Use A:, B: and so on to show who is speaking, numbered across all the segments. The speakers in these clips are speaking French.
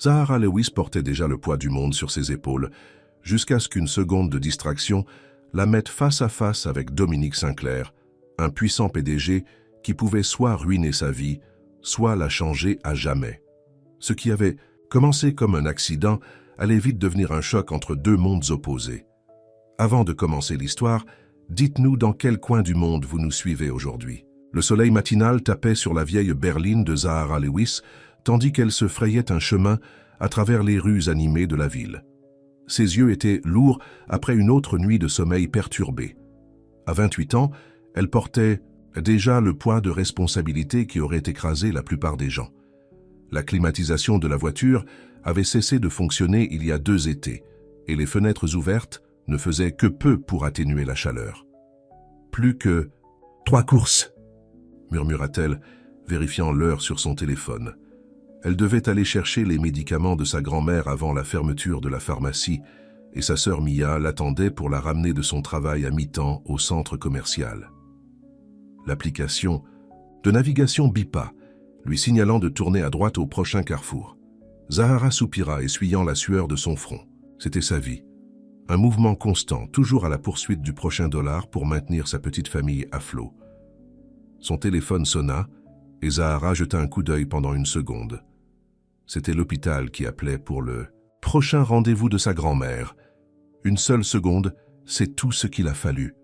A: Zahara Lewis portait déjà le poids du monde sur ses épaules, jusqu'à ce qu'une seconde de distraction la mette face à face avec Dominique Sinclair, un puissant PDG qui pouvait soit ruiner sa vie, soit la changer à jamais. Ce qui avait commencé comme un accident allait vite devenir un choc entre deux mondes opposés. Avant de commencer l'histoire, dites-nous dans quel coin du monde vous nous suivez aujourd'hui. Le soleil matinal tapait sur la vieille berline de Zahara Lewis, tandis qu'elle se frayait un chemin à travers les rues animées de la ville. Ses yeux étaient lourds après une autre nuit de sommeil perturbé. À 28 ans, elle portait déjà le poids de responsabilité qui aurait écrasé la plupart des gens. La climatisation de la voiture avait cessé de fonctionner il y a 2 étés, et les fenêtres ouvertes ne faisaient que peu pour atténuer la chaleur. Plus que 3 courses, murmura-t-elle, vérifiant l'heure sur son téléphone. Elle devait aller chercher les médicaments de sa grand-mère avant la fermeture de la pharmacie, et sa sœur Mia l'attendait pour la ramener de son travail à mi-temps au centre commercial. L'application de navigation bipa, lui signalant de tourner à droite au prochain carrefour. Zahara soupira, essuyant la sueur de son front. C'était sa vie. Un mouvement constant, toujours à la poursuite du prochain dollar pour maintenir sa petite famille à flot. Son téléphone sonna, et Zahara jeta un coup d'œil pendant une seconde. C'était l'hôpital qui appelait pour le prochain rendez-vous de sa grand-mère. Une seule seconde, c'est tout ce qu'il a fallu.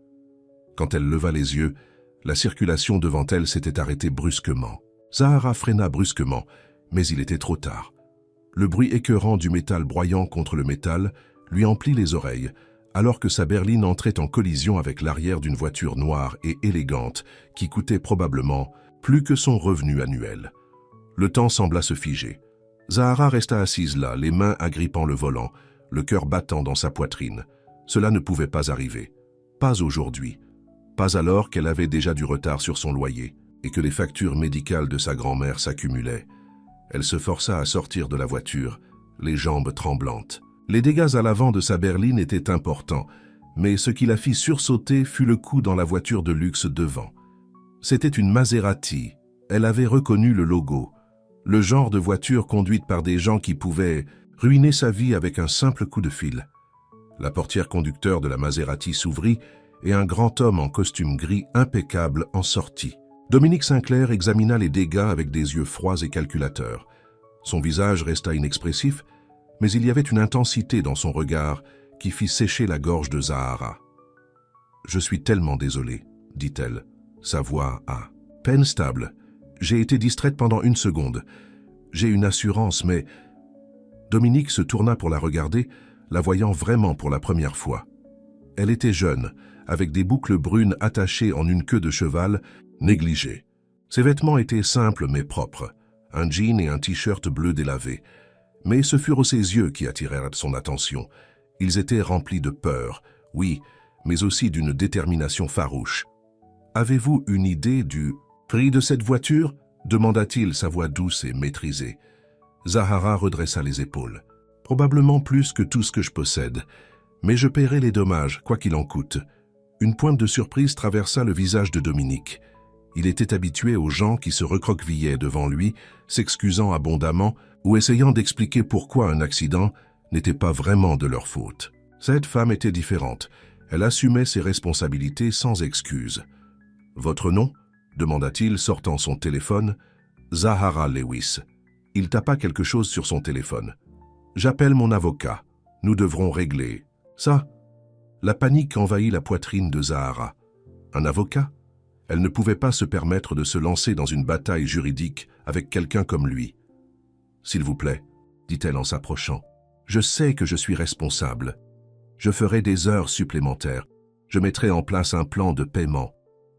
A: Quand elle leva les yeux, la circulation devant elle s'était arrêtée brusquement. Zahara freina brusquement, mais il était trop tard. Le bruit écœurant du métal broyant contre le métal lui emplit les oreilles, alors que sa berline entrait en collision avec l'arrière d'une voiture noire et élégante qui coûtait probablement plus que son revenu annuel. Le temps sembla se figer. Zahara resta assise là, les mains agrippant le volant, le cœur battant dans sa poitrine. Cela ne pouvait pas arriver. Pas aujourd'hui. Pas alors qu'elle avait déjà du retard sur son loyer et que les factures médicales de sa grand-mère s'accumulaient. Elle se força à sortir de la voiture, les jambes tremblantes. Les dégâts à l'avant de sa berline étaient importants, mais ce qui la fit sursauter fut le coup dans la voiture de luxe devant. C'était une Maserati. Elle avait reconnu le logo. Le genre de voiture conduite par des gens qui pouvaient ruiner sa vie avec un simple coup de fil. La portière conducteur de la Maserati s'ouvrit et un grand homme en costume gris impeccable en sortit. Dominique Sinclair examina les dégâts avec des yeux froids et calculateurs. Son visage resta inexpressif, mais il y avait une intensité dans son regard qui fit sécher la gorge de Zahara. « Je suis tellement désolée, dit-elle, sa voix à peine stable. J'ai été distraite pendant 1 seconde. J'ai une assurance, mais... » Dominique se tourna pour la regarder, la voyant vraiment pour la première fois. Elle était jeune, avec des boucles brunes attachées en une queue de cheval, négligée. Ses vêtements étaient simples mais propres, un jean et un t-shirt bleu délavé. Mais ce furent ses yeux qui attirèrent son attention. Ils étaient remplis de peur, oui, mais aussi d'une détermination farouche. « Avez-vous une idée du prix de cette voiture ?» demanda-t-il, sa voix douce et maîtrisée. Zahara redressa les épaules. « Probablement plus que tout ce que je possède, mais je paierai les dommages, quoi qu'il en coûte. » Une pointe de surprise traversa le visage de Dominique. Il était habitué aux gens qui se recroquevillaient devant lui, s'excusant abondamment ou essayant d'expliquer pourquoi un accident n'était pas vraiment de leur faute. Cette femme était différente. Elle assumait ses responsabilités sans excuse. « Votre nom ?» demanda-t-il, sortant son téléphone. « Zahara Lewis. » Il tapa quelque chose sur son téléphone. « J'appelle mon avocat. Nous devrons régler. » Ça ? La panique envahit la poitrine de Zahara. Un avocat ? Elle ne pouvait pas se permettre de se lancer dans une bataille juridique avec quelqu'un comme lui. « S'il vous plaît, » dit-elle en s'approchant. « Je sais que je suis responsable. Je ferai des heures supplémentaires. Je mettrai en place un plan de paiement.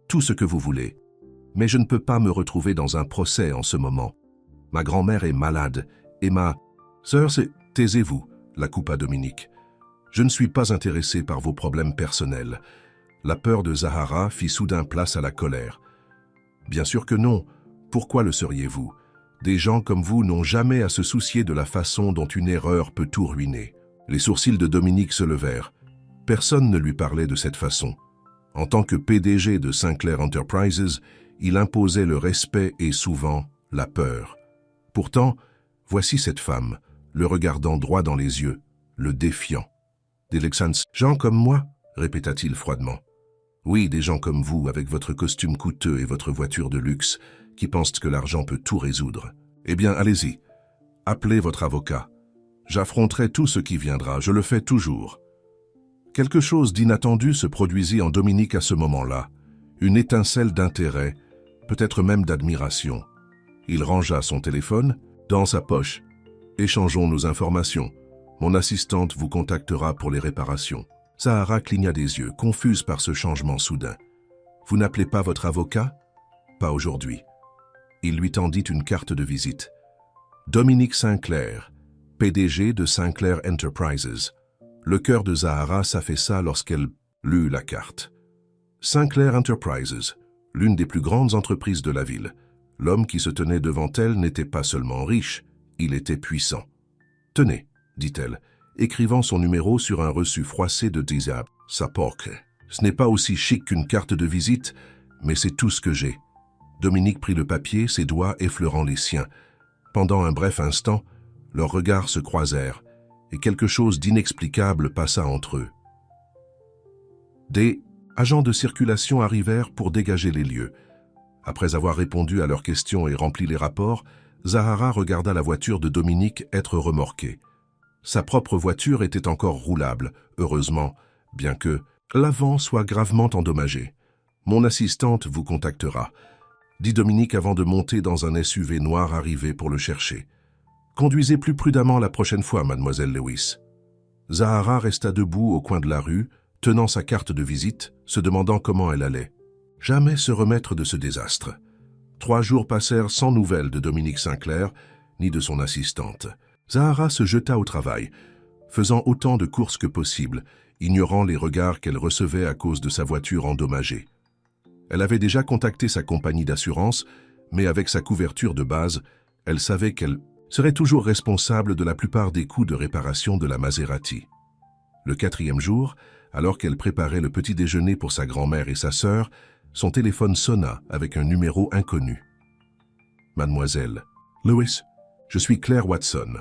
A: Tout ce que vous voulez. Mais je ne peux pas me retrouver dans un procès en ce moment. Ma grand-mère est malade et ma sœur, c'est... » « Taisez-vous, » la coupa Dominique. « Je ne suis pas intéressé par vos problèmes personnels. » La peur de Zahara fit soudain place à la colère. « Bien sûr que non. Pourquoi le seriez-vous? Des gens comme vous n'ont jamais à se soucier de la façon dont une erreur peut tout ruiner. » Les sourcils de Dominique se levèrent. Personne ne lui parlait de cette façon. En tant que PDG de Sinclair Enterprises, il imposait le respect et souvent la peur. Pourtant, voici cette femme, le regardant droit dans les yeux, le défiant. « Des gens comme moi ?» répéta-t-il froidement. « Oui, des gens comme vous, avec votre costume coûteux et votre voiture de luxe, qui pensent que l'argent peut tout résoudre. Eh bien, allez-y. Appelez votre avocat. J'affronterai tout ce qui viendra, je le fais toujours. » Quelque chose d'inattendu se produisit en Dominique à ce moment-là, une étincelle d'intérêt, peut-être même d'admiration. Il rangea son téléphone dans sa poche. « Échangeons nos informations. Mon assistante vous contactera pour les réparations. » Zahara cligna des yeux, confuse par ce changement soudain. « Vous n'appelez pas votre avocat ? » ?»« Pas aujourd'hui. » Il lui tendit une carte de visite. Dominique Sinclair, PDG de Sinclair Enterprises. Le cœur de Zahara s'affaissa lorsqu'elle lut la carte. Sinclair Enterprises, l'une des plus grandes entreprises de la ville. L'homme qui se tenait devant elle n'était pas seulement riche, il était puissant. « Tenez, » dit-elle, écrivant son numéro sur un reçu froissé de Dizab. « Saporque. Ce n'est pas aussi chic qu'une carte de visite, mais c'est tout ce que j'ai. » Dominique prit le papier, ses doigts effleurant les siens. Pendant un bref instant, leurs regards se croisèrent, et quelque chose d'inexplicable passa entre eux. Des agents de circulation arrivèrent pour dégager les lieux. Après avoir répondu à leurs questions et rempli les rapports, Zahara regarda la voiture de Dominique être remorquée. Sa propre voiture était encore roulable, heureusement, bien que l'avant soit gravement endommagé. « Mon assistante vous contactera », dit Dominique avant de monter dans un SUV noir arrivé pour le chercher. « Conduisez plus prudemment la prochaine fois, mademoiselle Lewis. » Zahara resta debout au coin de la rue, tenant sa carte de visite, se demandant comment elle allait. Jamais se remettre de ce désastre. 3 jours passèrent sans nouvelles de Dominique Sinclair, ni de son assistante. Zahara se jeta au travail, faisant autant de courses que possible, ignorant les regards qu'elle recevait à cause de sa voiture endommagée. Elle avait déjà contacté sa compagnie d'assurance, mais avec sa couverture de base, elle savait qu'elle serait toujours responsable de la plupart des coûts de réparation de la Maserati. Le 4e jour, alors qu'elle préparait le petit déjeuner pour sa grand-mère et sa sœur, son téléphone sonna avec un numéro inconnu. « Mademoiselle Lewis, je suis Claire Watson,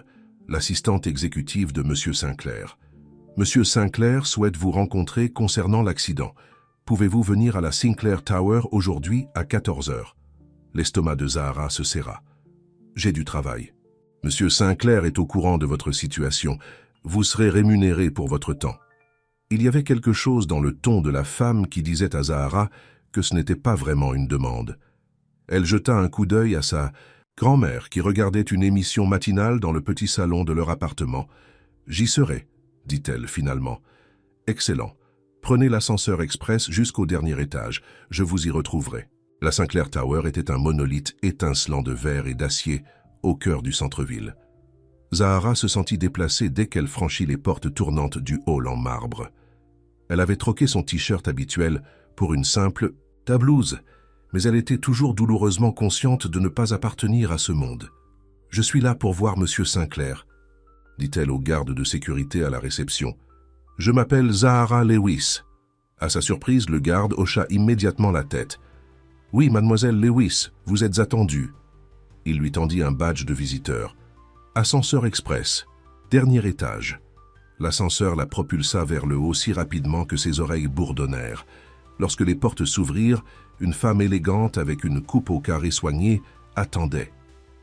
A: l'assistante exécutive de Monsieur Sinclair. Monsieur Sinclair souhaite vous rencontrer concernant l'accident. Pouvez-vous venir à la Sinclair Tower aujourd'hui à 14 h? » L'estomac de Zahara se serra. « J'ai du travail. Monsieur Sinclair est au courant de votre situation. Vous serez rémunéré pour votre temps. » Il y avait quelque chose dans le ton de la femme qui disait à Zahara que ce n'était pas vraiment une demande. Elle jeta un coup d'œil à sa grand-mère qui regardait une émission matinale dans le petit salon de leur appartement. « J'y serai, » dit-elle finalement. « Excellent. Prenez l'ascenseur express jusqu'au dernier étage. Je vous y retrouverai. » La Sinclair Tower était un monolithe étincelant de verre et d'acier au cœur du centre-ville. Zahara se sentit déplacée dès qu'elle franchit les portes tournantes du hall en marbre. Elle avait troqué son t-shirt habituel pour une simple blouse, mais elle était toujours douloureusement consciente de ne pas appartenir à ce monde. « Je suis là pour voir Monsieur Sinclair », dit-elle au garde de sécurité à la réception. « Je m'appelle Zahara Lewis. » À sa surprise, le garde hocha immédiatement la tête. « Oui, mademoiselle Lewis, vous êtes attendue. » Il lui tendit un badge de visiteur. « Ascenseur express, dernier étage. » L'ascenseur la propulsa vers le haut si rapidement que ses oreilles bourdonnèrent. Lorsque les portes s'ouvrirent, une femme élégante avec une coupe au carré soignée attendait.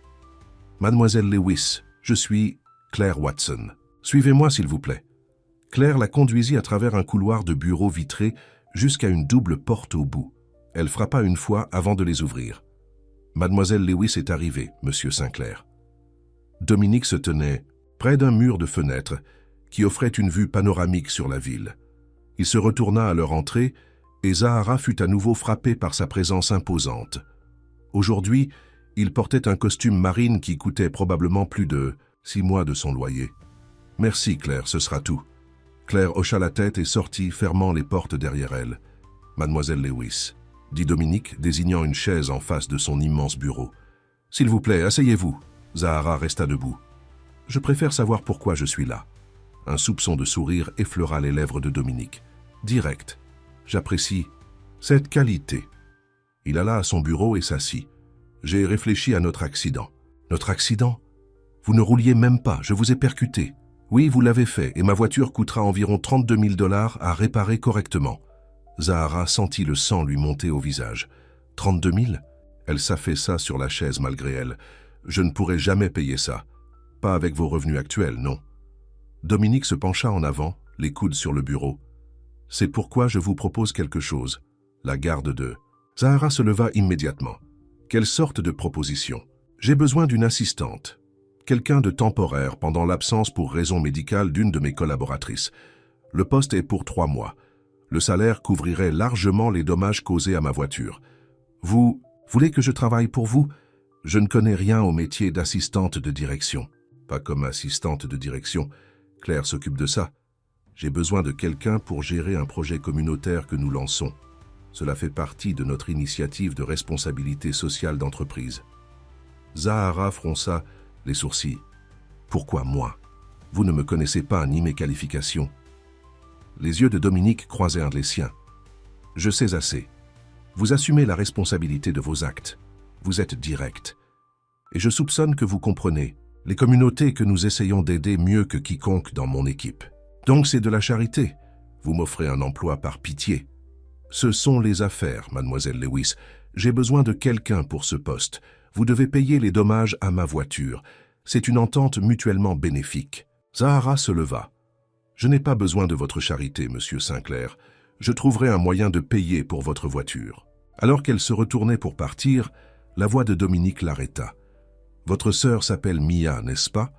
A: « Mademoiselle Lewis, je suis Claire Watson. Suivez-moi s'il vous plaît. » Claire la conduisit à travers un couloir de bureaux vitrés jusqu'à une double porte au bout. Elle frappa une fois avant de les ouvrir. « Mademoiselle Lewis est arrivée, Monsieur Sinclair. » Dominique se tenait près d'un mur de fenêtre qui offrait une vue panoramique sur la ville. Il se retourna à leur entrée et Zahara fut à nouveau frappée par sa présence imposante. Aujourd'hui, il portait un costume marine qui coûtait probablement plus de 6 mois de son loyer. « Merci Claire, ce sera tout. » Claire hocha la tête et sortit, fermant les portes derrière elle. « Mademoiselle Lewis, » dit Dominique, désignant une chaise en face de son immense bureau. « S'il vous plaît, asseyez-vous. » Zahara resta debout. « Je préfère savoir pourquoi je suis là. » Un soupçon de sourire effleura les lèvres de Dominique. Direct. J'apprécie cette qualité. Il alla à son bureau et s'assit. J'ai réfléchi à notre accident. Notre accident? Vous ne rouliez même pas, je vous ai percuté. Oui, vous l'avez fait, et ma voiture coûtera environ 32 000 $ à réparer correctement. Zahara sentit le sang lui monter au visage. 32 000 ? Elle s'affaissa sur la chaise malgré elle. Je ne pourrai jamais payer ça. Pas avec vos revenus actuels, non. Dominique se pencha en avant, les coudes sur le bureau. C'est pourquoi je vous propose quelque chose. La garde de... Zahara se leva immédiatement. Quelle sorte de proposition? J'ai besoin d'une assistante. Quelqu'un de temporaire pendant l'absence pour raison médicale d'une de mes collaboratrices. Le poste est pour 3 mois. Le salaire couvrirait largement les dommages causés à ma voiture. Vous voulez que je travaille pour vous? Je ne connais rien au métier d'assistante de direction. Pas comme assistante de direction. Claire s'occupe de ça. J'ai besoin de quelqu'un pour gérer un projet communautaire que nous lançons. Cela fait partie de notre initiative de responsabilité sociale d'entreprise. Zahara fronça les sourcils. Pourquoi moi? Vous ne me connaissez pas ni mes qualifications. Les yeux de Dominique croisèrent les siens. Je sais assez. Vous assumez la responsabilité de vos actes. Vous êtes direct. Et je soupçonne que vous comprenez les communautés que nous essayons d'aider mieux que quiconque dans mon équipe. Donc c'est de la charité. Vous m'offrez un emploi par pitié. Ce sont les affaires, mademoiselle Lewis. J'ai besoin de quelqu'un pour ce poste. Vous devez payer les dommages à ma voiture. C'est une entente mutuellement bénéfique. Zahara se leva. Je n'ai pas besoin de votre charité, monsieur Sinclair. Je trouverai un moyen de payer pour votre voiture. Alors qu'elle se retournait pour partir, la voix de Dominique l'arrêta. Votre sœur s'appelle Mia, n'est-ce pas?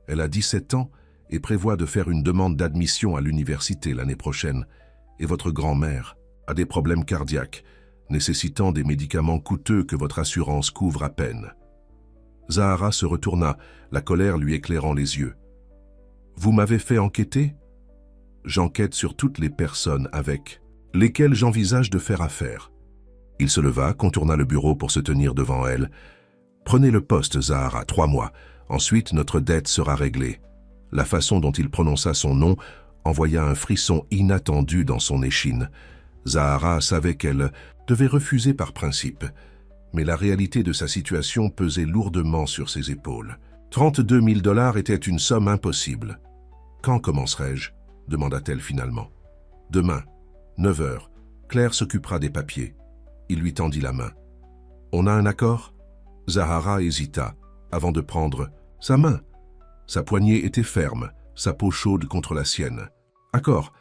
A: Elle a 17 ans et prévoit de faire une demande d'admission à l'université l'année prochaine. Et votre grand-mère a des problèmes cardiaques, nécessitant des médicaments coûteux que votre assurance couvre à peine. Zahara se retourna, la colère lui éclairant les yeux. Vous m'avez fait enquêter? J'enquête sur toutes les personnes avec lesquelles j'envisage de faire affaire. Il se leva, contourna le bureau pour se tenir devant elle. Prenez le poste, Zahara, 3 mois. Ensuite, notre dette sera réglée. La façon dont il prononça son nom envoya un frisson inattendu dans son échine. Zahara savait qu'elle devait refuser par principe, mais la réalité de sa situation pesait lourdement sur ses épaules. 32 000 $ était une somme impossible. Quand commencerai-je? Demanda-t-elle finalement. Demain, 9 heures. Claire s'occupera des papiers. Il lui tendit la main. On a un accord? Zahara hésita, avant de prendre sa main. Sa poignée était ferme, sa peau chaude contre la sienne. Accord,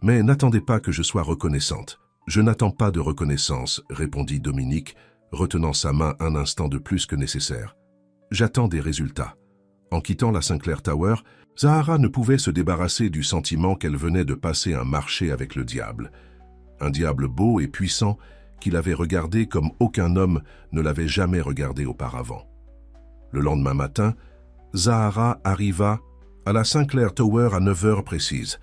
A: mais n'attendez pas que je sois reconnaissante. Je n'attends pas de reconnaissance, répondit Dominique, retenant sa main un instant de plus que nécessaire. J'attends des résultats. En quittant la Sinclair Tower, Zahara ne pouvait se débarrasser du sentiment qu'elle venait de passer un marché avec le diable. Un diable beau et puissant qu'il avait regardé comme aucun homme ne l'avait jamais regardé auparavant. Le lendemain matin, Zahara arriva à la Sinclair Tower à 9 heures précises.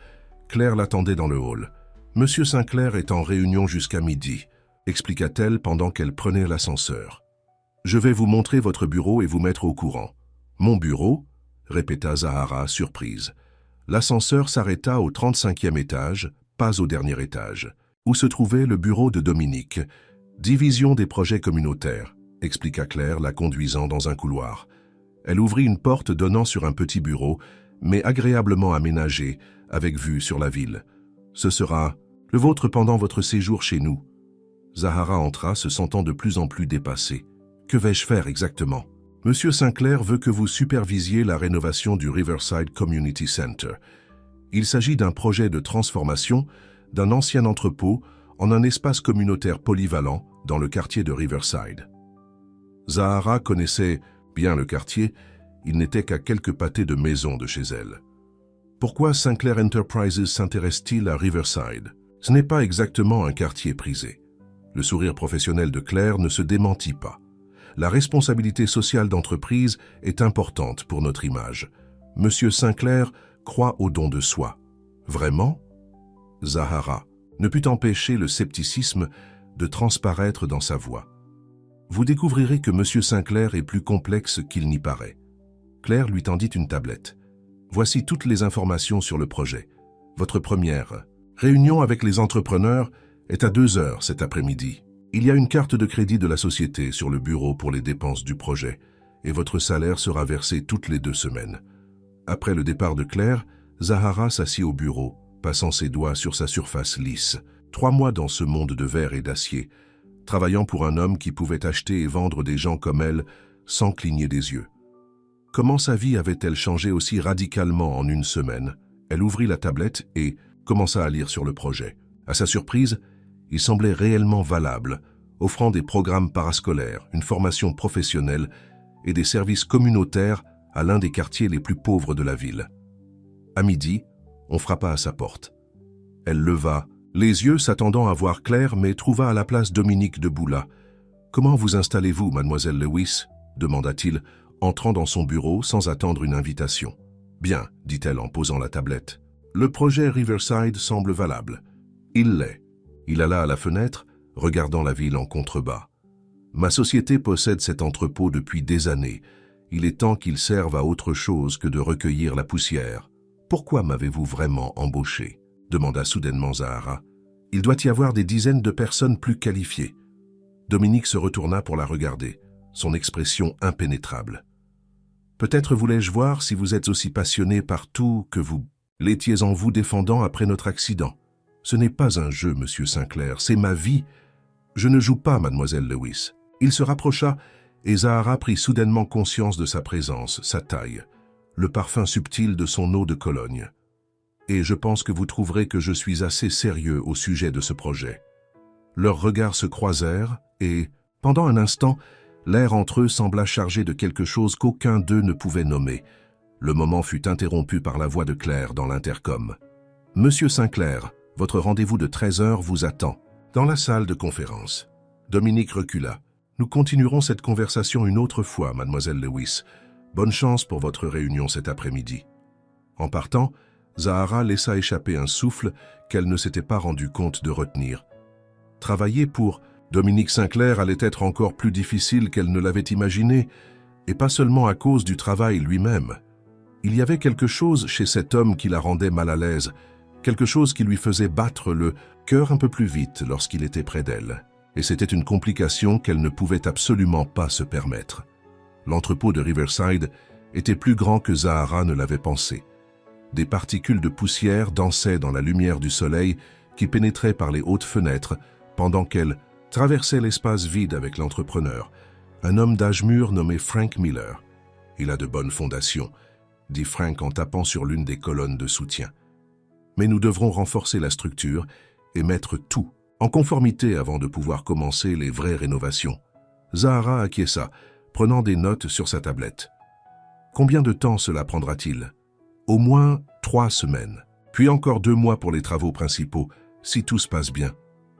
A: Claire l'attendait dans le hall. « Monsieur Sinclair est en réunion jusqu'à midi », expliqua-t-elle pendant qu'elle prenait l'ascenseur. « Je vais vous montrer votre bureau et vous mettre au courant. »« Mon bureau ?» répéta Zahara, surprise. L'ascenseur s'arrêta au 35e étage, pas au dernier étage, où se trouvait le bureau de Dominique. « Division des projets communautaires », expliqua Claire, la conduisant dans un couloir. Elle ouvrit une porte donnant sur un petit bureau, mais agréablement aménagé, avec vue sur la ville. « Ce sera le vôtre pendant votre séjour chez nous. » Zahara entra, se sentant de plus en plus dépassée. « Que vais-je faire exactement? » « Monsieur Sinclair veut que vous supervisiez la rénovation du Riverside Community Center. Il s'agit d'un projet de transformation d'un ancien entrepôt en un espace communautaire polyvalent dans le quartier de Riverside. » Zahara connaissait bien le quartier, il n'était qu'à quelques pâtés de maisons de chez elle. Pourquoi Sinclair Enterprises s'intéresse-t-il à Riverside? Ce n'est pas exactement un quartier prisé. Le sourire professionnel de Claire ne se démentit pas. La responsabilité sociale d'entreprise est importante pour notre image. Monsieur Sinclair croit au don de soi. Vraiment? Zahara ne put empêcher le scepticisme de transparaître dans sa voix. Vous découvrirez que Monsieur Sinclair est plus complexe qu'il n'y paraît. Claire lui tendit une tablette. Voici toutes les informations sur le projet. Votre première réunion avec les entrepreneurs est à 2 heures cet après-midi. Il y a une carte de crédit de la société sur le bureau pour les dépenses du projet. et votre salaire sera versé toutes les 2 semaines. Après le départ de Claire, Zahara s'assit au bureau, passant ses doigts sur sa surface lisse. 3 mois dans ce monde de verre et d'acier, travaillant pour un homme qui pouvait acheter et vendre des gens comme elle sans cligner des yeux. Comment sa vie avait-elle changé aussi radicalement en 1 semaine? Elle ouvrit la tablette et commença à lire sur le projet. À sa surprise, il semblait réellement valable, offrant des programmes parascolaires, une formation professionnelle et des services communautaires à l'un des quartiers les plus pauvres de la ville. À midi, on frappa à sa porte. Elle leva les yeux, s'attendant à voir Claire, mais trouva à la place Dominique debout là. « Comment vous installez-vous, mademoiselle Lewis ?» demanda-t-il, entrant dans son bureau sans attendre une invitation. « Bien, dit-elle en posant la tablette. Le projet Riverside semble valable. Il l'est. » Il alla à la fenêtre, regardant la ville en contrebas. « Ma société possède cet entrepôt depuis des années. Il est temps qu'il serve à autre chose que de recueillir la poussière. Pourquoi m'avez-vous vraiment embauché ?» demanda soudainement Zahara. « Il doit y avoir des dizaines de personnes plus qualifiées. » Dominique se retourna pour la regarder, son expression impénétrable. « Peut-être voulais-je voir si vous êtes aussi passionné par tout que vous l'étiez en vous défendant après notre accident. Ce n'est pas un jeu, monsieur Sinclair, c'est ma vie. Je ne joue pas, mademoiselle Lewis. » Il se rapprocha et Zahara prit soudainement conscience de sa présence, sa taille, le parfum subtil de son eau de Cologne. « Et je pense que vous trouverez que je suis assez sérieux au sujet de ce projet. » Leurs regards se croisèrent et, pendant un instant, l'air entre eux sembla chargé de quelque chose qu'aucun d'eux ne pouvait nommer. Le moment fut interrompu par la voix de Claire dans l'intercom. « Monsieur Sinclair, votre rendez-vous de 13h vous attend. » Dans la salle de conférence. Dominique recula. « Nous continuerons cette conversation une autre fois, mademoiselle Lewis. Bonne chance pour votre réunion cet après-midi. » En partant, Zahara laissa échapper un souffle qu'elle ne s'était pas rendu compte de retenir. Travailler pour Dominique Sinclair allait être encore plus difficile qu'elle ne l'avait imaginé, et pas seulement à cause du travail lui-même. Il y avait quelque chose chez cet homme qui la rendait mal à l'aise, quelque chose qui lui faisait battre le cœur un peu plus vite lorsqu'il était près d'elle. Et c'était une complication qu'elle ne pouvait absolument pas se permettre. L'entrepôt de Riverside était plus grand que Zahara ne l'avait pensé. Des particules de poussière dansaient dans la lumière du soleil qui pénétrait par les hautes fenêtres pendant qu'elle traversait l'espace vide avec l'entrepreneur, un homme d'âge mûr nommé Frank Miller. « Il a de bonnes fondations », dit Frank en tapant sur l'une des colonnes de soutien. « Mais nous devrons renforcer la structure et mettre tout en conformité avant de pouvoir commencer les vraies rénovations. » Zahara acquiesça, prenant des notes sur sa tablette. « Combien de temps cela prendra-t-il » ? Au moins 3 semaines, puis encore 2 mois pour les travaux principaux, si tout se passe bien.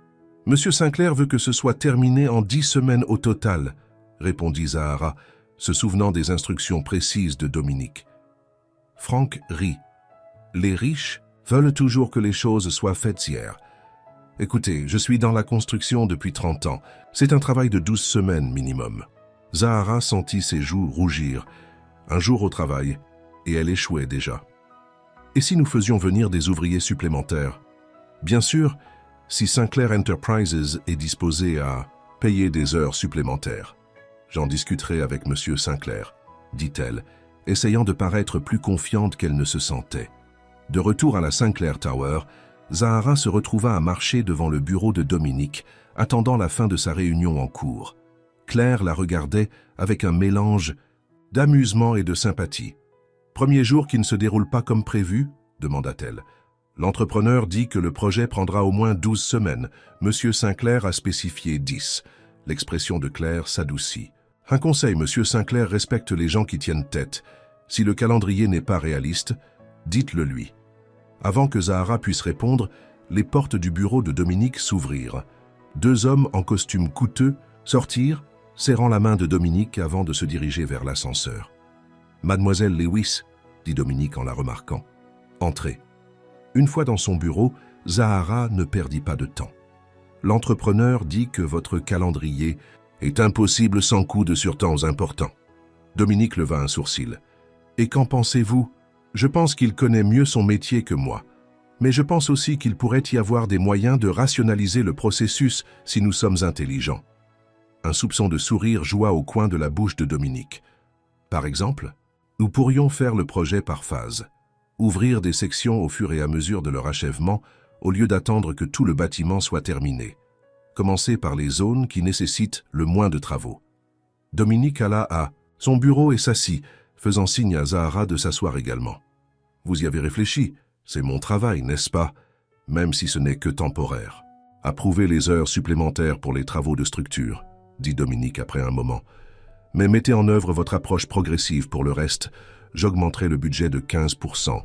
A: « Monsieur Sinclair veut que ce soit terminé en 10 semaines au total, » répondit Zahara, se souvenant des instructions précises de Dominique. Frank rit. « Les riches veulent toujours que les choses soient faites hier. Écoutez, je suis dans la construction depuis 30 ans. C'est un travail de 12 semaines minimum. » Zahara sentit ses joues rougir. Un jour au travail, et elle échouait déjà. Et si nous faisions venir des ouvriers supplémentaires? Bien sûr, si Sinclair Enterprises est disposé à payer des heures supplémentaires. J'en discuterai avec Monsieur Sinclair, dit-elle, essayant de paraître plus confiante qu'elle ne se sentait. De retour à la Sinclair Tower, Zahara se retrouva à marcher devant le bureau de Dominique, attendant la fin de sa réunion en cours. Claire la regardait avec un mélange d'amusement et de sympathie. « Premier jour qui ne se déroule pas comme prévu ?» demanda-t-elle. « L'entrepreneur dit que le projet prendra au moins 12 semaines. Monsieur Sinclair a spécifié 10. » L'expression de Claire s'adoucit. « Un conseil, Monsieur Sinclair respecte les gens qui tiennent tête. Si le calendrier n'est pas réaliste, dites-le lui. » Avant que Zahara puisse répondre, les portes du bureau de Dominique s'ouvrirent. 2 hommes en costume coûteux sortirent, serrant la main de Dominique avant de se diriger vers l'ascenseur. « Mademoiselle Lewis, » dit Dominique en la remarquant. « Entrez. » Une fois dans son bureau, Zahara ne perdit pas de temps. « L'entrepreneur dit que votre calendrier est impossible sans coup de surtemps important. » Dominique leva un sourcil. « Et qu'en pensez-vous ? Je pense qu'il connaît mieux son métier que moi. Mais je pense aussi qu'il pourrait y avoir des moyens de rationaliser le processus si nous sommes intelligents. » Un soupçon de sourire joua au coin de la bouche de Dominique. Par exemple, nous pourrions faire le projet par phase, ouvrir des sections au fur et à mesure de leur achèvement au lieu d'attendre que tout le bâtiment soit terminé. Commencer par les zones qui nécessitent le moins de travaux. Dominique alla à son bureau et s'assit, faisant signe à Zahara de s'asseoir également. Vous y avez réfléchi, c'est mon travail, n'est-ce pas? Même si ce n'est que temporaire. Approuvez les heures supplémentaires pour les travaux de structure, dit Dominique après un moment. Mais mettez en œuvre votre approche progressive pour le reste, j'augmenterai le budget de 15%.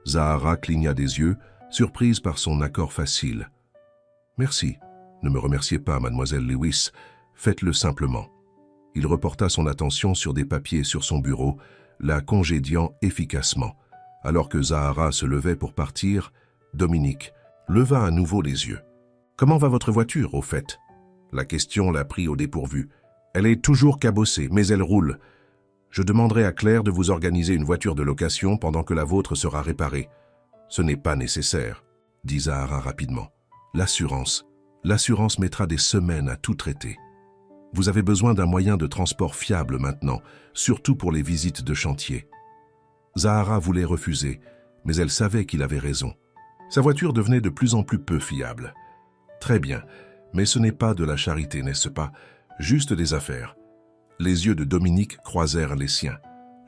A: Zahara cligna des yeux, surprise par son accord facile. Merci. Ne me remerciez pas, mademoiselle Lewis, faites-le simplement. Il reporta son attention sur des papiers sur son bureau, la congédiant efficacement. Alors que Zahara se levait pour partir, Dominique leva à nouveau les yeux. « Comment va votre voiture, au fait ?» La question l'a pris au dépourvu. « Elle est toujours cabossée, mais elle roule. Je demanderai à Claire de vous organiser une voiture de location pendant que la vôtre sera réparée. »« Ce n'est pas nécessaire, » dit Zahara rapidement. « L'assurance mettra des semaines à tout traiter. Vous avez besoin d'un moyen de transport fiable maintenant, surtout pour les visites de chantier. » Zahara voulait refuser, mais elle savait qu'il avait raison. Sa voiture devenait de plus en plus peu fiable. Très bien, mais ce n'est pas de la charité, n'est-ce pas? Juste des affaires. Les yeux de Dominique croisèrent les siens.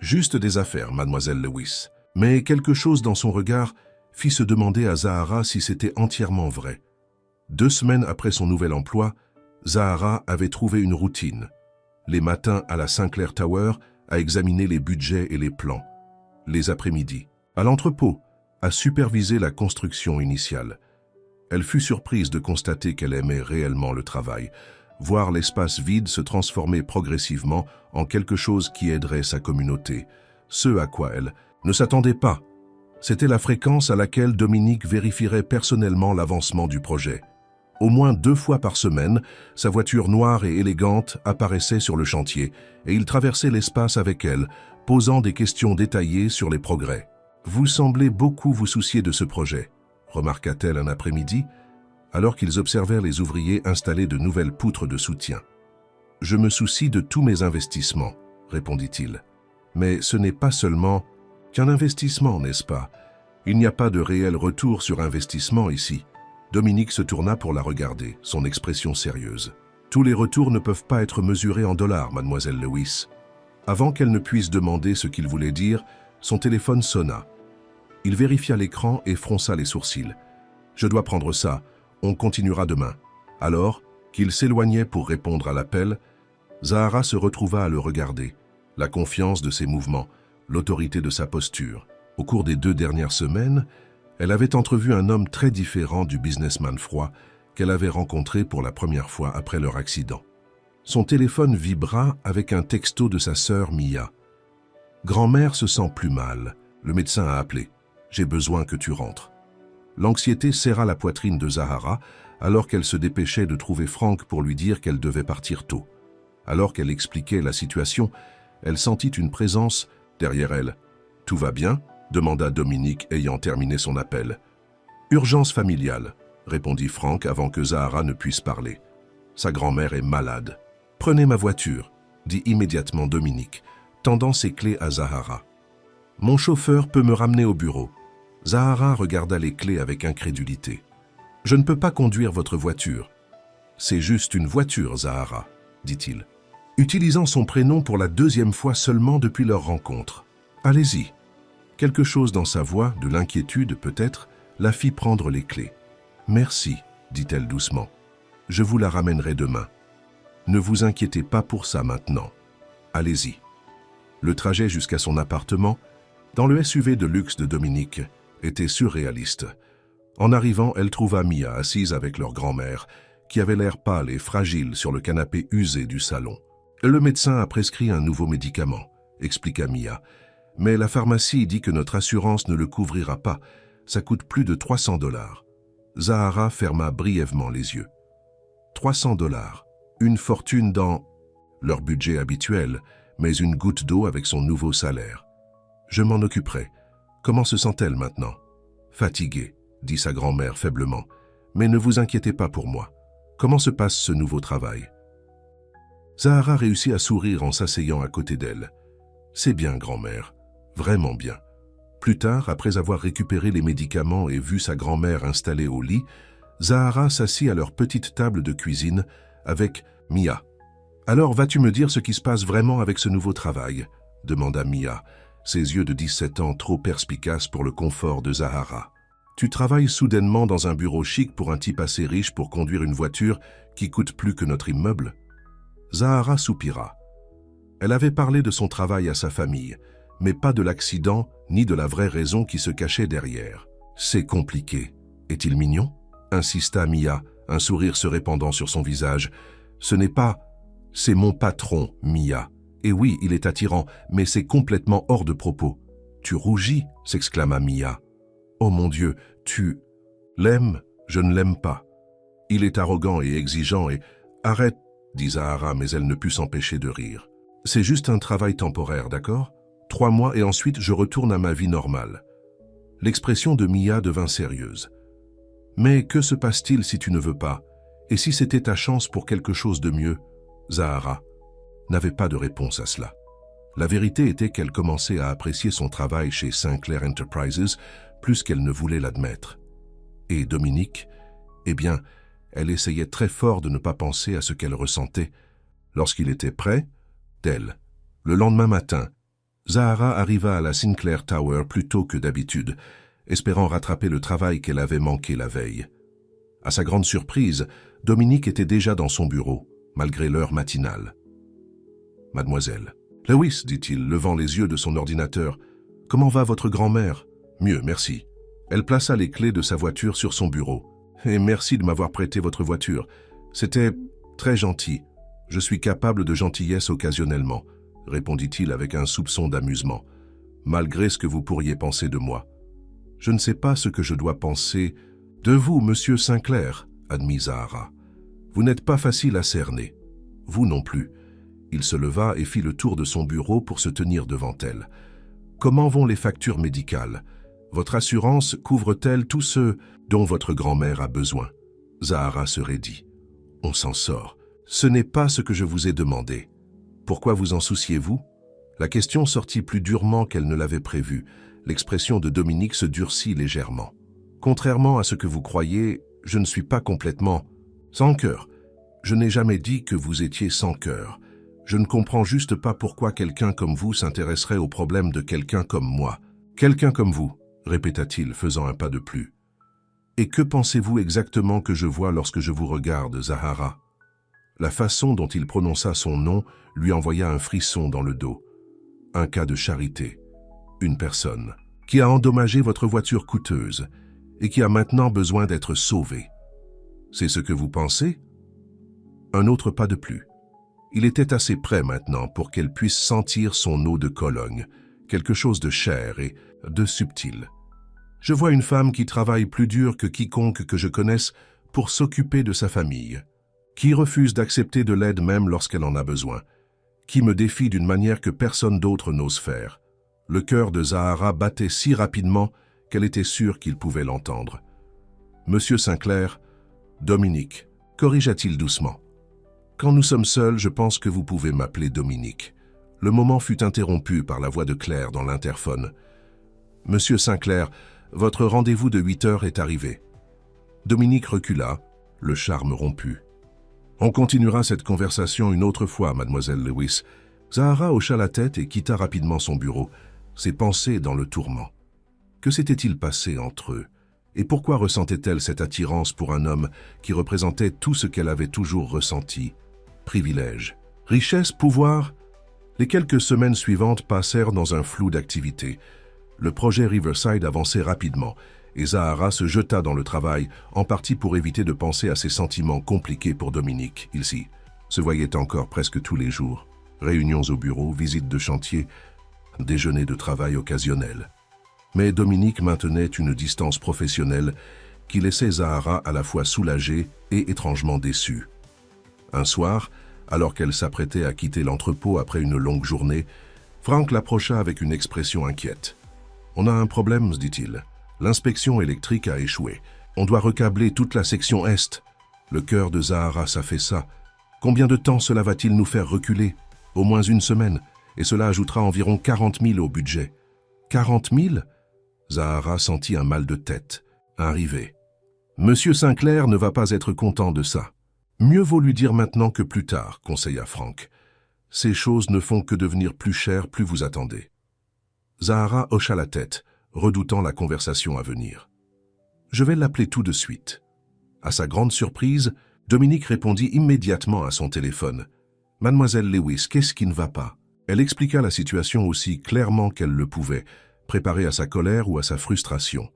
A: Juste des affaires, mademoiselle Lewis. Mais quelque chose dans son regard fit se demander à Zahara si c'était entièrement vrai. 2 semaines après son nouvel emploi, Zahara avait trouvé une routine. Les matins à la Sinclair Tower, à examiner les budgets et les plans. Les après-midi, à l'entrepôt, à superviser la construction initiale. Elle fut surprise de constater qu'elle aimait réellement le travail, voir l'espace vide se transformer progressivement en quelque chose qui aiderait sa communauté, ce à quoi elle ne s'attendait pas. C'était la fréquence à laquelle Dominique vérifierait personnellement l'avancement du projet. Au moins 2 fois par semaine, sa voiture noire et élégante apparaissait sur le chantier et il traversait l'espace avec elle, posant des questions détaillées sur les progrès. « Vous semblez beaucoup vous soucier de ce projet », remarqua-t-elle un après-midi, alors qu'ils observèrent les ouvriers installer de nouvelles poutres de soutien. « Je me soucie de tous mes investissements, » répondit-il. « Mais ce n'est pas seulement qu'un investissement, n'est-ce pas? Il n'y a pas de réel retour sur investissement ici. » Dominique se tourna pour la regarder, son expression sérieuse. « Tous les retours ne peuvent pas être mesurés en dollars, mademoiselle Lewis. » Avant qu'elle ne puisse demander ce qu'il voulait dire, son téléphone sonna. Il vérifia l'écran et fronça les sourcils. « Je dois prendre ça, on continuera demain. » Alors, qu'il s'éloignait pour répondre à l'appel, Zahara se retrouva à le regarder. La confiance de ses mouvements, l'autorité de sa posture. Au cours des 2 dernières semaines, elle avait entrevu un homme très différent du businessman froid qu'elle avait rencontré pour la première fois après leur accident. Son téléphone vibra avec un texto de sa sœur Mia. « Grand-mère se sent plus mal. Le médecin a appelé. J'ai besoin que tu rentres. » L'anxiété serra la poitrine de Zahara alors qu'elle se dépêchait de trouver Frank pour lui dire qu'elle devait partir tôt. Alors qu'elle expliquait la situation, elle sentit une présence derrière elle. « Tout va bien ?» demanda Dominique ayant terminé son appel. « Urgence familiale », répondit Frank avant que Zahara ne puisse parler. « Sa grand-mère est malade. »« Prenez ma voiture », dit immédiatement Dominique, tendant ses clés à Zahara. « Mon chauffeur peut me ramener au bureau. » Zahara regarda les clés avec incrédulité. « Je ne peux pas conduire votre voiture. »« C'est juste une voiture, Zahara, » dit-il, utilisant son prénom pour la 2e fois seulement depuis leur rencontre. « Allez-y. » Quelque chose dans sa voix, de l'inquiétude peut-être, la fit prendre les clés. « Merci, » dit-elle doucement. « Je vous la ramènerai demain. Ne vous inquiétez pas pour ça maintenant. Allez-y. » Le trajet jusqu'à son appartement, dans le SUV de luxe de Dominique, était surréaliste. En arrivant, elle trouva Mia assise avec leur grand-mère, qui avait l'air pâle et fragile sur le canapé usé du salon. « Le médecin a prescrit un nouveau médicament, » expliqua Mia. « Mais la pharmacie dit que notre assurance ne le couvrira pas. Ça coûte plus de 300 $. Zahara ferma brièvement les yeux. 300 $. Une fortune dans leur budget habituel, mais une goutte d'eau avec son nouveau salaire. « Je m'en occuperai. Comment se sent-elle maintenant ?»« Fatiguée, » dit sa grand-mère faiblement. « Mais ne vous inquiétez pas pour moi. Comment se passe ce nouveau travail ?» Zahara réussit à sourire en s'asseyant à côté d'elle. C'est bien, grand-mère. Vraiment bien. Plus tard, après avoir récupéré les médicaments et vu sa grand-mère installée au lit, Zahara s'assit à leur petite table de cuisine avec Mia. « Alors, vas-tu me dire ce qui se passe vraiment avec ce nouveau travail ?» demanda Mia, ses yeux de 17 ans trop perspicaces pour le confort de Zahara. « Tu travailles soudainement dans un bureau chic pour un type assez riche pour conduire une voiture qui coûte plus que notre immeuble ?» Zahara soupira. Elle avait parlé de son travail à sa famille, mais pas de l'accident ni de la vraie raison qui se cachait derrière. « C'est compliqué. Est-il mignon ?» insista Mia, un sourire se répandant sur son visage. « Ce n'est pas... C'est mon patron, Mia. Et oui, il est attirant, mais c'est complètement hors de propos. »« Tu rougis » s'exclama Mia. « Oh mon Dieu, tu... l'aimes? Je ne l'aime pas. Il est arrogant et exigeant et... »« Arrête » dit Zahara, mais elle ne put s'empêcher de rire. « C'est juste un travail temporaire, d'accord ? 3 mois et ensuite je retourne à ma vie normale. » L'expression de Mia devint sérieuse. « Mais que se passe-t-il si tu ne veux pas? Et si c'était ta chance pour quelque chose de mieux ?» Zahara n'avait pas de réponse à cela. La vérité était qu'elle commençait à apprécier son travail chez Sinclair Enterprises plus qu'elle ne voulait l'admettre. Et Dominique, eh bien, elle essayait très fort de ne pas penser à ce qu'elle ressentait. Lorsqu'il était prêt, tel. Le lendemain matin, Zahara arriva à la Sinclair Tower plus tôt que d'habitude, espérant rattraper le travail qu'elle avait manqué la veille. À sa grande surprise, Dominique était déjà dans son bureau, malgré l'heure matinale. « Mademoiselle. »« Lewis, dit-il, levant les yeux de son ordinateur. « Comment va votre grand-mère ?»« Mieux, merci. » Elle plaça les clés de sa voiture sur son bureau. « Et merci de m'avoir prêté votre voiture. C'était très gentil. Je suis capable de gentillesse occasionnellement, » répondit-il avec un soupçon d'amusement, « malgré ce que vous pourriez penser de moi. »« Je ne sais pas ce que je dois penser de vous, monsieur Sinclair, » admit Zahara. « Vous n'êtes pas facile à cerner. Vous non plus. » Il se leva et fit le tour de son bureau pour se tenir devant elle. « Comment vont les factures médicales? Votre assurance couvre-t-elle tout ce dont votre grand-mère a besoin ?» Zahara se raidit. « On s'en sort. Ce n'est pas ce que je vous ai demandé. Pourquoi vous en souciez-vous » La question sortit plus durement qu'elle ne l'avait prévu. L'expression de Dominique se durcit légèrement. « Contrairement à ce que vous croyez, je ne suis pas complètement sans cœur. Je n'ai jamais dit que vous étiez sans cœur. Je ne comprends juste pas pourquoi quelqu'un comme vous s'intéresserait aux problèmes de quelqu'un comme moi. Quelqu'un comme vous, répéta-t-il, faisant un pas de plus. Et que pensez-vous exactement que je vois lorsque je vous regarde, Zahara ? La façon dont il prononça son nom lui envoya un frisson dans le dos. Un cas de charité. Une personne qui a endommagé votre voiture coûteuse et qui a maintenant besoin d'être sauvée. C'est ce que vous pensez ? Un autre pas de plus. Il était assez près maintenant pour qu'elle puisse sentir son eau de Cologne, quelque chose de cher et de subtil. Je vois une femme qui travaille plus dur que quiconque que je connaisse pour s'occuper de sa famille, qui refuse d'accepter de l'aide même lorsqu'elle en a besoin, qui me défie d'une manière que personne d'autre n'ose faire. Le cœur de Zahara battait si rapidement qu'elle était sûre qu'il pouvait l'entendre. « Monsieur Sinclair, Dominique, corrigea-t-il doucement. Quand nous sommes seuls, je pense que vous pouvez m'appeler Dominique. » Le moment fut interrompu par la voix de Claire dans l'interphone. « Monsieur Sinclair, votre rendez-vous de 8 heures est arrivé. » Dominique recula, le charme rompu. « On continuera cette conversation une autre fois, mademoiselle Lewis. » Zahara hocha la tête et quitta rapidement son bureau, ses pensées dans le tourment. Que s'était-il passé entre eux? Et pourquoi ressentait-elle cette attirance pour un homme qui représentait tout ce qu'elle avait toujours ressenti? Privilège, richesse, pouvoir? Les quelques semaines suivantes passèrent dans un flou d'activité. Le projet Riverside avançait rapidement et Zahara se jeta dans le travail, en partie pour éviter de penser à ses sentiments compliqués pour Dominique. Ils se voyaient encore presque tous les jours. Réunions au bureau, visites de chantier, déjeuners de travail occasionnels. Mais Dominique maintenait une distance professionnelle qui laissait Zahara à la fois soulagée et étrangement déçue. Un soir, alors qu'elle s'apprêtait à quitter l'entrepôt après une longue journée, Frank l'approcha avec une expression inquiète. « On a un problème, dit-il. L'inspection électrique a échoué. On doit recabler toute la section Est. » Le cœur de Zahara s'affaissa. « Combien de temps cela va-t-il nous faire reculer ? Au moins une semaine. et cela ajoutera environ 40 000 au budget. 40 000 ?» Zahara sentit un mal de tête arriver. Monsieur Sinclair ne va pas être content de ça. Mieux vaut lui dire maintenant que plus tard, conseilla Frank. Ces choses ne font que devenir plus chères plus vous attendez. Zahara hocha la tête, redoutant la conversation à venir. Je vais l'appeler tout de suite. À sa grande surprise, Dominique répondit immédiatement à son téléphone. Mademoiselle Lewis, qu'est-ce qui ne va pas? Elle expliqua la situation aussi clairement qu'elle le pouvait, préparée à sa colère ou à sa frustration.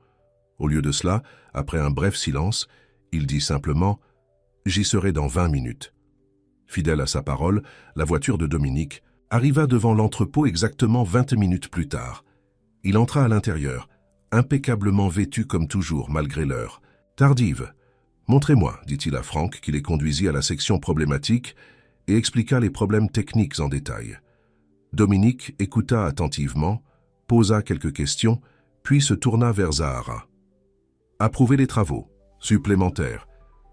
A: Au lieu de cela, après un bref silence, il dit simplement « J'y serai dans 20 minutes ». Fidèle à sa parole, la voiture de Dominique arriva devant l'entrepôt exactement 20 minutes plus tard. Il entra à l'intérieur, impeccablement vêtu comme toujours, malgré l'heure. Tardive. « Montrez-moi », dit-il à Frank, qui les conduisit à la section problématique et expliqua les problèmes techniques en détail. Dominique écouta attentivement, posa quelques questions, puis se tourna vers Zahara. « Approuvez les travaux. Supplémentaires.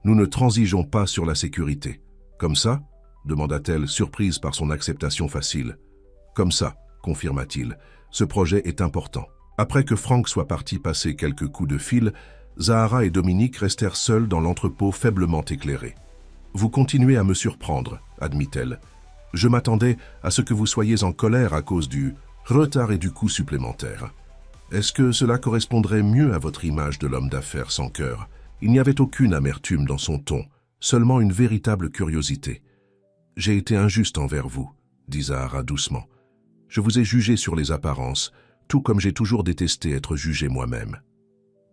A: Nous ne transigeons pas sur la sécurité. Comme ça ?» demanda-t-elle, surprise par son acceptation facile. « Comme ça », confirma-t-il. « Ce projet est important. » Après que Frank soit parti passer quelques coups de fil, Zahara et Dominique restèrent seuls dans l'entrepôt faiblement éclairé. « Vous continuez à me surprendre, » admit-elle. « Je m'attendais à ce que vous soyez en colère à cause du retard et du coût supplémentaire. Est-ce que cela correspondrait mieux à votre image de l'homme d'affaires sans cœur ?» Il n'y avait aucune amertume dans son ton, seulement une véritable curiosité. « J'ai été injuste envers vous, » dit Zahara doucement. « Je vous ai jugé sur les apparences, tout comme j'ai toujours détesté être jugé moi-même. »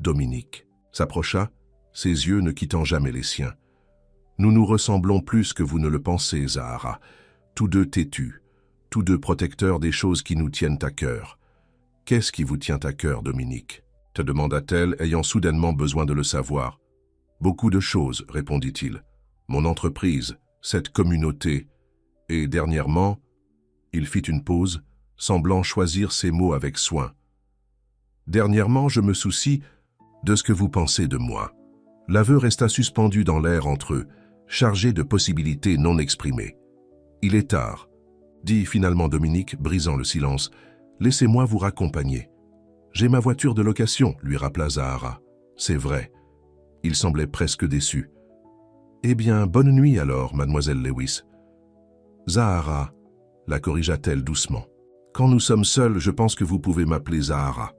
A: Dominique s'approcha, ses yeux ne quittant jamais les siens. « Nous nous ressemblons plus que vous ne le pensez, Zahara. Tous deux têtus, tous deux protecteurs des choses qui nous tiennent à cœur. Qu'est-ce qui vous tient à cœur, Dominique ?» te demanda-t-elle, ayant soudainement besoin de le savoir. « Beaucoup de choses, répondit-il. Mon entreprise, cette communauté, et dernièrement, il fit une pause, semblant choisir ses mots avec soin. Dernièrement, je me soucie de ce que vous pensez de moi. » L'aveu resta suspendu dans l'air entre eux, chargé de possibilités non exprimées. « Il est tard, » dit finalement Dominique, brisant le silence. « Laissez-moi vous raccompagner. » « J'ai ma voiture de location, » lui rappela Zahara. « C'est vrai. » Il semblait presque déçu. « Eh bien, bonne nuit alors, mademoiselle Lewis. »« Zahara, » la corrigea-t-elle doucement. « Quand nous sommes seuls, je pense que vous pouvez m'appeler Zahara. »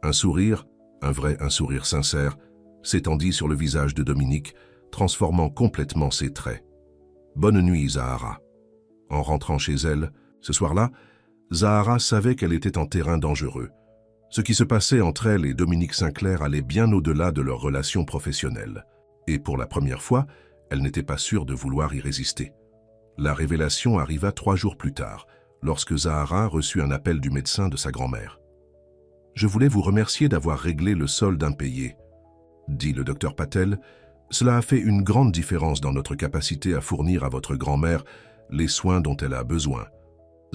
A: Un sourire, un sourire sincère, s'étendit sur le visage de Dominique, transformant complètement ses traits. « Bonne nuit, Zahara. » En rentrant chez elle, ce soir-là, Zahara savait qu'elle était en terrain dangereux. Ce qui se passait entre elle et Dominique Sinclair allait bien au-delà de leur relation professionnelle. Et pour la première fois, elle n'était pas sûre de vouloir y résister. La révélation arriva 3 jours plus tard, lorsque Zahara reçut un appel du médecin de sa grand-mère. « Je voulais vous remercier d'avoir réglé le solde impayé, » dit le docteur Patel. « Cela a fait une grande différence dans notre capacité à fournir à votre grand-mère les soins dont elle a besoin. »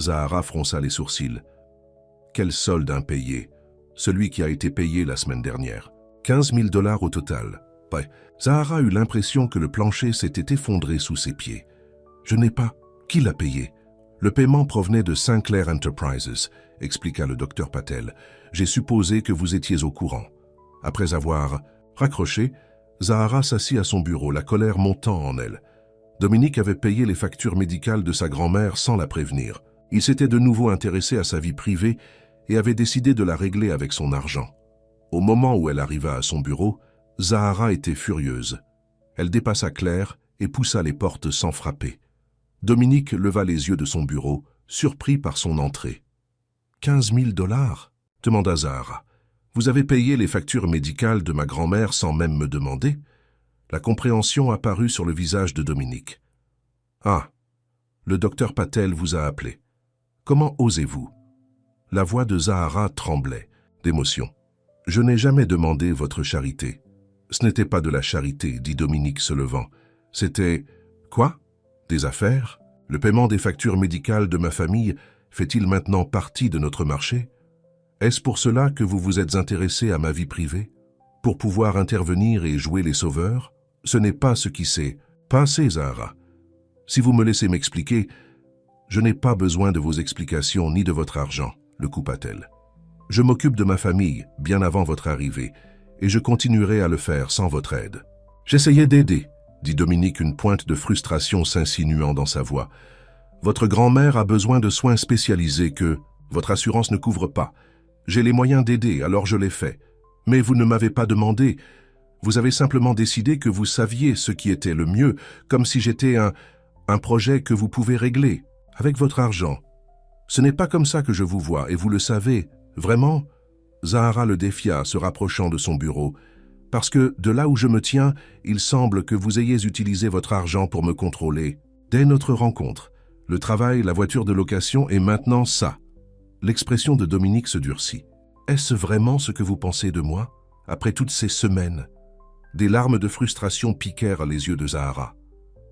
A: Zahara fronça les sourcils. « Quel solde impayé ?» Celui qui a été payé la semaine dernière. 15 000 $ au total. Ouais. Zahara eut l'impression que le plancher s'était effondré sous ses pieds. « Je n'ai pas. Qui l'a payé ?»« Le paiement provenait de Sinclair Enterprises, » expliqua le docteur Patel. « J'ai supposé que vous étiez au courant. » Après avoir raccroché, Zahara s'assit à son bureau, la colère montant en elle. Dominique avait payé les factures médicales de sa grand-mère sans la prévenir. Il s'était de nouveau intéressé à sa vie privée et avait décidé de la régler avec son argent. Au moment où elle arriva à son bureau, Zahara était furieuse. Elle dépassa Claire et poussa les portes sans frapper. Dominique leva les yeux de son bureau, surpris par son entrée. « 15 000 $ » demanda Zahara. « Vous avez payé les factures médicales de ma grand-mère sans même me demander ?» La compréhension apparut sur le visage de Dominique. « Ah, le docteur Patel vous a appelé. Comment osez-vous » La voix de Zahara tremblait d'émotion. « Je n'ai jamais demandé votre charité. »« Ce n'était pas de la charité, » dit Dominique se levant. « C'était... Quoi? Des affaires? Le paiement des factures médicales de ma famille fait-il maintenant partie de notre marché? Est-ce pour cela que vous vous êtes intéressé à ma vie privée? Pour pouvoir intervenir et jouer les sauveurs? Ce n'est pas ce qui s'est passé, Zahara. Si vous me laissez m'expliquer, Je n'ai pas besoin de vos explications ni de votre argent, le coupa-t-elle. Je m'occupe de ma famille bien avant votre arrivée, et je continuerai à le faire sans votre aide. J'essayais d'aider, dit Dominique, une pointe de frustration s'insinuant dans sa voix. Votre grand-mère a besoin de soins spécialisés que votre assurance ne couvre pas. J'ai les moyens d'aider, alors je l'ai fait. Mais vous ne m'avez pas demandé. Vous avez simplement décidé que vous saviez ce qui était le mieux, comme si j'étais un projet que vous pouvez régler, avec votre argent. Ce n'est pas comme ça que je vous vois, et vous le savez. Vraiment? Zahara le défia, se rapprochant de son bureau. Parce que, de là où je me tiens, il semble que vous ayez utilisé votre argent pour me contrôler. Dès notre rencontre, le travail, la voiture de location et maintenant ça. L'expression de Dominique se durcit. Est-ce vraiment ce que vous pensez de moi, après toutes ces semaines? Des larmes de frustration piquèrent les yeux de Zahara.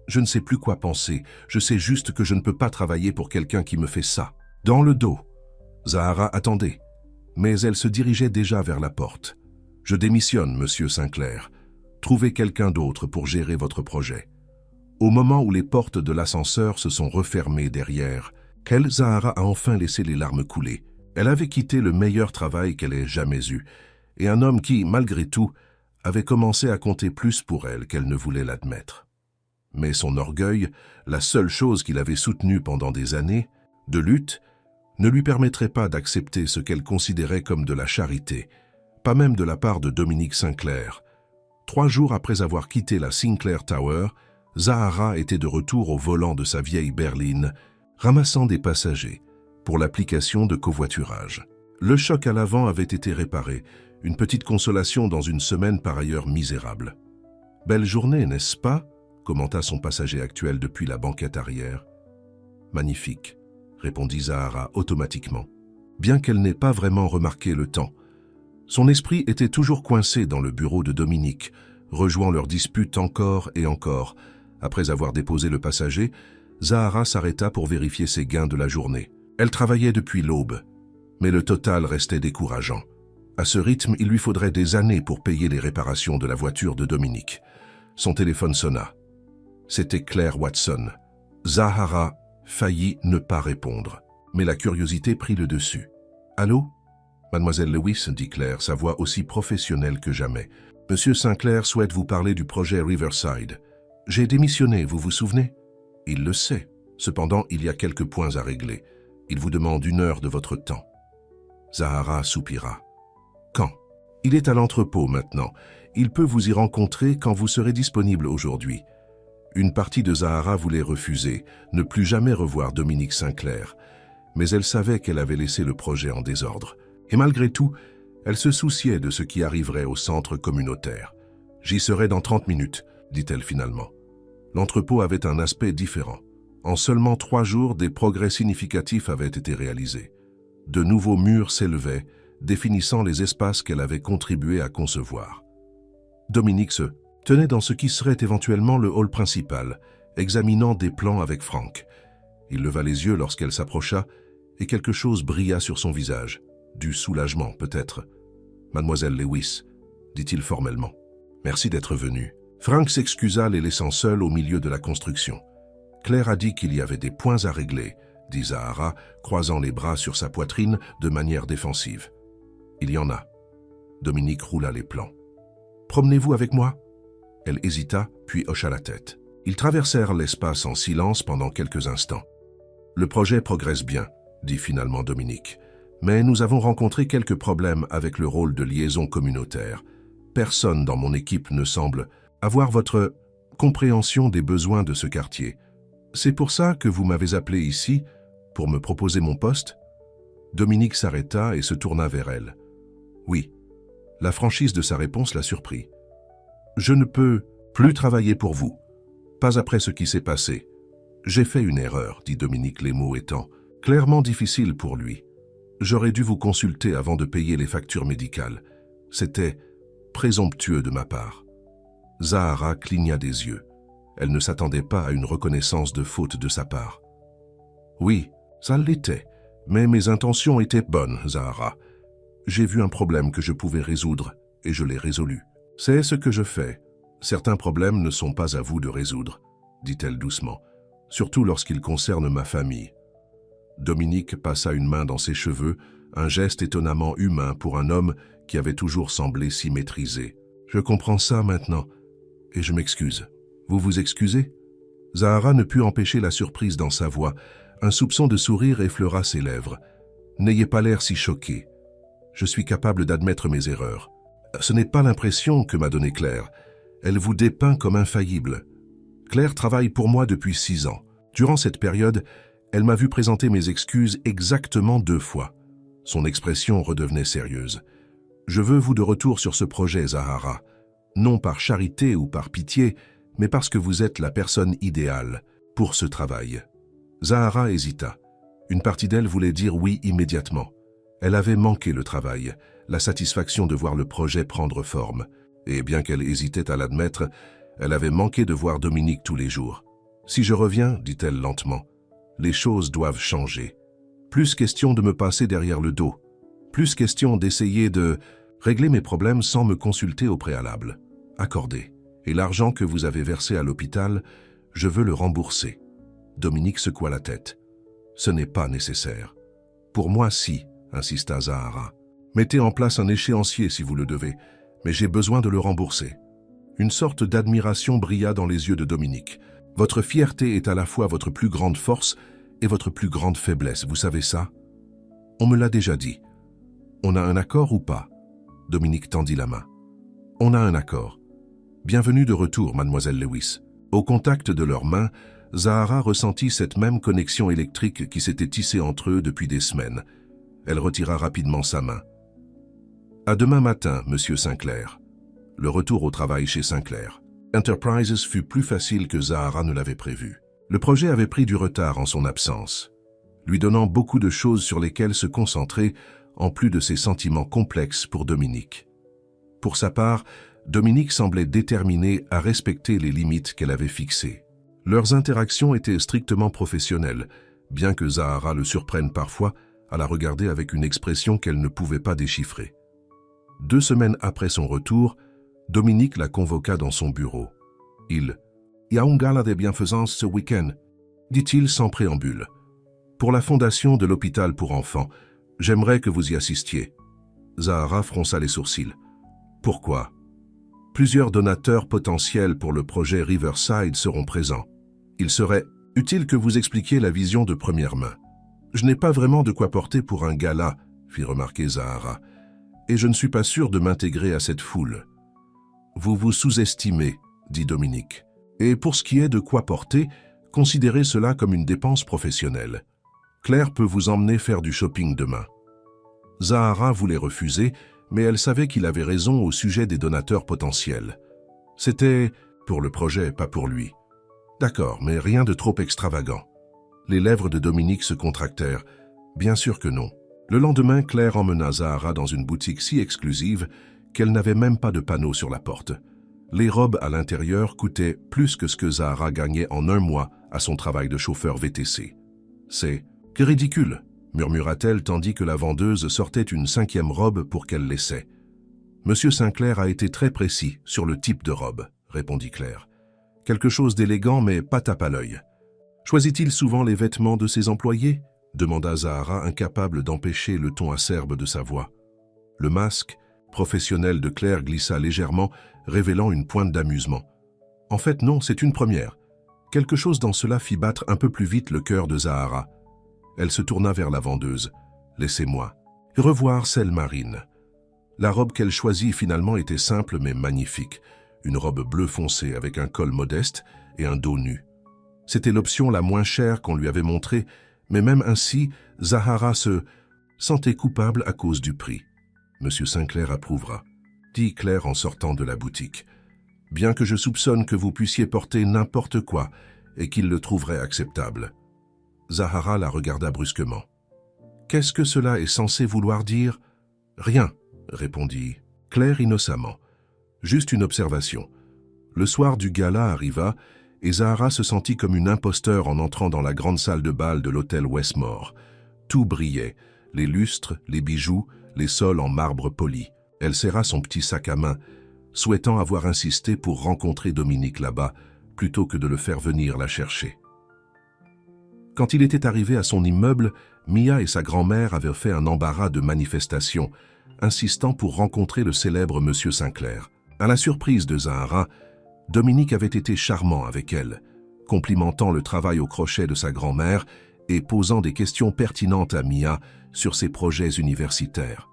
A: Je ne sais plus quoi penser, je sais juste que je ne peux pas travailler pour quelqu'un qui me fait ça. Dans le dos. Zahara attendait, mais elle se dirigeait déjà vers la porte. Je démissionne, monsieur Sinclair. Trouvez quelqu'un d'autre pour gérer votre projet. Au moment où les portes de l'ascenseur se sont refermées derrière, Zahara a enfin laissé les larmes couler. Elle avait quitté le meilleur travail qu'elle ait jamais eu, et un homme qui, malgré tout, avait commencé à compter plus pour elle qu'elle ne voulait l'admettre. Mais son orgueil, la seule chose qu'il avait soutenue pendant des années, de lutte, ne lui permettrait pas d'accepter ce qu'elle considérait comme de la charité, pas même de la part de Dominique Sinclair. 3 jours après avoir quitté la Sinclair Tower, Zahara était de retour au volant de sa vieille berline, ramassant des passagers pour l'application de covoiturage. Le choc à l'avant avait été réparé, une petite consolation dans une semaine par ailleurs misérable. « Belle journée, n'est-ce pas ?» commenta son passager actuel depuis la banquette arrière. « Magnifique », répondit Zahara automatiquement, bien qu'elle n'ait pas vraiment remarqué le temps. Son esprit était toujours coincé dans le bureau de Dominique, rejouant leur dispute encore et encore. Après avoir déposé le passager, Zahara s'arrêta pour vérifier ses gains de la journée. Elle travaillait depuis l'aube, mais le total restait décourageant. À ce rythme, il lui faudrait des années pour payer les réparations de la voiture de Dominique. Son téléphone sonna. C'était Claire Watson. Zahara faillit ne pas répondre, mais la curiosité prit le dessus. « Allô ?» Mademoiselle Lewis, dit Claire, sa voix aussi professionnelle que jamais. « Monsieur Sinclair souhaite vous parler du projet Riverside. J'ai démissionné, vous vous souvenez ?» Il le sait. Cependant, il y a quelques points à régler. Il vous demande 1 heure de votre temps. Zahara soupira. Quand? Il est à l'entrepôt maintenant. Il peut vous y rencontrer quand vous serez disponible aujourd'hui. Une partie de Zahara voulait refuser, ne plus jamais revoir Dominique Sinclair. Mais elle savait qu'elle avait laissé le projet en désordre. Et malgré tout, elle se souciait de ce qui arriverait au centre communautaire. « J'y serai dans 30 minutes, dit-elle finalement. L'entrepôt avait un aspect différent. En seulement 3 jours, des progrès significatifs avaient été réalisés. De nouveaux murs s'élevaient, définissant les espaces qu'elle avait contribué à concevoir. Dominique se tenait dans ce qui serait éventuellement le hall principal, examinant des plans avec Frank. Il leva les yeux lorsqu'elle s'approcha, et quelque chose brilla sur son visage. Du soulagement, peut-être. « Mademoiselle Lewis, » dit-il formellement. « Merci d'être venue. » Frank s'excusa, les laissant seuls au milieu de la construction. « Claire a dit qu'il y avait des points à régler, » dit Zahara, croisant les bras sur sa poitrine de manière défensive. « Il y en a. » Dominique roula les plans. « Promenez-vous avec moi ?» Elle hésita, puis hocha la tête. Ils traversèrent l'espace en silence pendant quelques instants. « Le projet progresse bien, » dit finalement Dominique. « Mais nous avons rencontré quelques problèmes avec le rôle de liaison communautaire. Personne dans mon équipe ne semble avoir votre compréhension des besoins de ce quartier. C'est pour ça que vous m'avez appelé ici, pour me proposer mon poste ?» Dominique s'arrêta et se tourna vers elle. « Oui. » La franchise de sa réponse la surprit. « Je ne peux plus travailler pour vous. Pas après ce qui s'est passé. J'ai fait une erreur, dit Dominique, les mots étant clairement difficiles pour lui. J'aurais dû vous consulter avant de payer les factures médicales. C'était présomptueux de ma part. » Zahara cligna des yeux. Elle ne s'attendait pas à une reconnaissance de faute de sa part. « Oui, ça l'était, mais mes intentions étaient bonnes, Zahara. J'ai vu un problème que je pouvais résoudre et je l'ai résolu. C'est ce que je fais. Certains problèmes ne sont pas à vous de résoudre, dit-elle doucement, surtout lorsqu'ils concernent ma famille. Dominique passa une main dans ses cheveux, un geste étonnamment humain pour un homme qui avait toujours semblé si maîtrisé. « Je comprends ça maintenant, et je m'excuse. »« Vous vous excusez ?» Zahara ne put empêcher la surprise dans sa voix. Un soupçon de sourire effleura ses lèvres. « N'ayez pas l'air si choqué. Je suis capable d'admettre mes erreurs. Ce n'est pas l'impression que m'a donnée Claire. Elle vous dépeint comme infaillible. Claire travaille pour moi depuis 6 ans. Durant cette période, elle m'a vu présenter mes excuses exactement 2 fois. Son expression redevenait sérieuse. « Je veux vous de retour sur ce projet, Zahara. Non par charité ou par pitié, mais parce que vous êtes la personne idéale pour ce travail. » Zahara hésita. Une partie d'elle voulait dire oui immédiatement. Elle avait manqué le travail, la satisfaction de voir le projet prendre forme. Et bien qu'elle hésitait à l'admettre, elle avait manqué de voir Dominique tous les jours. « Si je reviens, dit-elle lentement, les choses doivent changer. Plus question de me passer derrière le dos. Plus question d'essayer de régler mes problèmes sans me consulter au préalable. Accordé. Et l'argent que vous avez versé à l'hôpital, je veux le rembourser. » Dominique secoua la tête. « Ce n'est pas nécessaire. »« Pour moi, si, » insista Zahara. « Mettez en place un échéancier si vous le devez, mais j'ai besoin de le rembourser. » Une sorte d'admiration brilla dans les yeux de Dominique. « Votre fierté est à la fois votre plus grande force et votre plus grande faiblesse, vous savez ça? »« On me l'a déjà dit. »« On a un accord ou pas ?» Dominique tendit la main. « On a un accord. Bienvenue de retour, mademoiselle Lewis. » Au contact de leurs mains, Zahara ressentit cette même connexion électrique qui s'était tissée entre eux depuis des semaines. Elle retira rapidement sa main. « À demain matin, monsieur Sinclair. » Le retour au travail chez Sinclair. Enterprises fut plus facile que Zahara ne l'avait prévu. Le projet avait pris du retard en son absence, lui donnant beaucoup de choses sur lesquelles se concentrer, en plus de ses sentiments complexes pour Dominique. Pour sa part, Dominique semblait déterminée à respecter les limites qu'elle avait fixées. Leurs interactions étaient strictement professionnelles, bien que Zahara le surprenne parfois à la regarder avec une expression qu'elle ne pouvait pas déchiffrer. 2 semaines après son retour, Dominique la convoqua dans son bureau. « Il y a une gala de bienfaisance ce week-end, » dit-il sans préambule. « Pour la fondation de l'hôpital pour enfants, j'aimerais que vous y assistiez. » Zahara fronça les sourcils. « Pourquoi ?»« Plusieurs donateurs potentiels pour le projet Riverside seront présents. Il serait utile que vous expliquiez la vision de première main. »« Je n'ai pas vraiment de quoi porter pour un gala, » fit remarquer Zahara, « et je ne suis pas sûr de m'intégrer à cette foule. »« Vous vous sous-estimez, » dit Dominique. « Et pour ce qui est de quoi porter, considérez cela comme une dépense professionnelle. Claire peut vous emmener faire du shopping demain. » Zahara voulait refuser, mais elle savait qu'il avait raison au sujet des donateurs potentiels. C'était pour le projet, pas pour lui. D'accord, mais rien de trop extravagant. Les lèvres de Dominique se contractèrent. Bien sûr que non. Le lendemain, Claire emmena Zahara dans une boutique si exclusive qu'elle n'avait même pas de panneau sur la porte. Les robes à l'intérieur coûtaient plus que ce que Zahara gagnait en 1 mois à son travail de chauffeur VTC. « C'est que ridicule !» murmura-t-elle tandis que la vendeuse sortait une 5e robe pour qu'elle l'essaie. « Monsieur Sinclair a été très précis sur le type de robe, » répondit Claire. « Quelque chose d'élégant mais pas tape à l'œil. »« Choisit-il souvent les vêtements de ses employés ?» demanda Zahara, incapable d'empêcher le ton acerbe de sa voix. Le masque professionnel de Claire glissa légèrement, révélant une pointe d'amusement. « En fait, non, c'est une première. » Quelque chose dans cela fit battre un peu plus vite le cœur de Zahara. Elle se tourna vers la vendeuse. « Laissez-moi revoir celle marine. » La robe qu'elle choisit finalement était simple mais magnifique. Une robe bleu foncé avec un col modeste et un dos nu. C'était l'option la moins chère qu'on lui avait montrée, mais même ainsi, Zahara se sentait coupable à cause du prix. « Monsieur Sinclair approuvera, » dit Claire en sortant de la boutique. « Bien que je soupçonne que vous puissiez porter n'importe quoi et qu'il le trouverait acceptable. » Zahara la regarda brusquement. « Qu'est-ce que cela est censé vouloir dire ?»« Rien, » répondit Claire innocemment. « Juste une observation. » Le soir du gala arriva et Zahara se sentit comme une imposteur en entrant dans la grande salle de bal de l'hôtel Westmore. Tout brillait, les lustres, les bijoux, les sols en marbre poli. Elle serra son petit sac à main, souhaitant avoir insisté pour rencontrer Dominique là-bas, plutôt que de le faire venir la chercher. Quand il était arrivé à son immeuble, Mia et sa grand-mère avaient fait un embarras de manifestation, insistant pour rencontrer le célèbre Monsieur Sinclair. À la surprise de Zahara, Dominique avait été charmant avec elle, complimentant le travail au crochet de sa grand-mère et posant des questions pertinentes à Mia sur ses projets universitaires.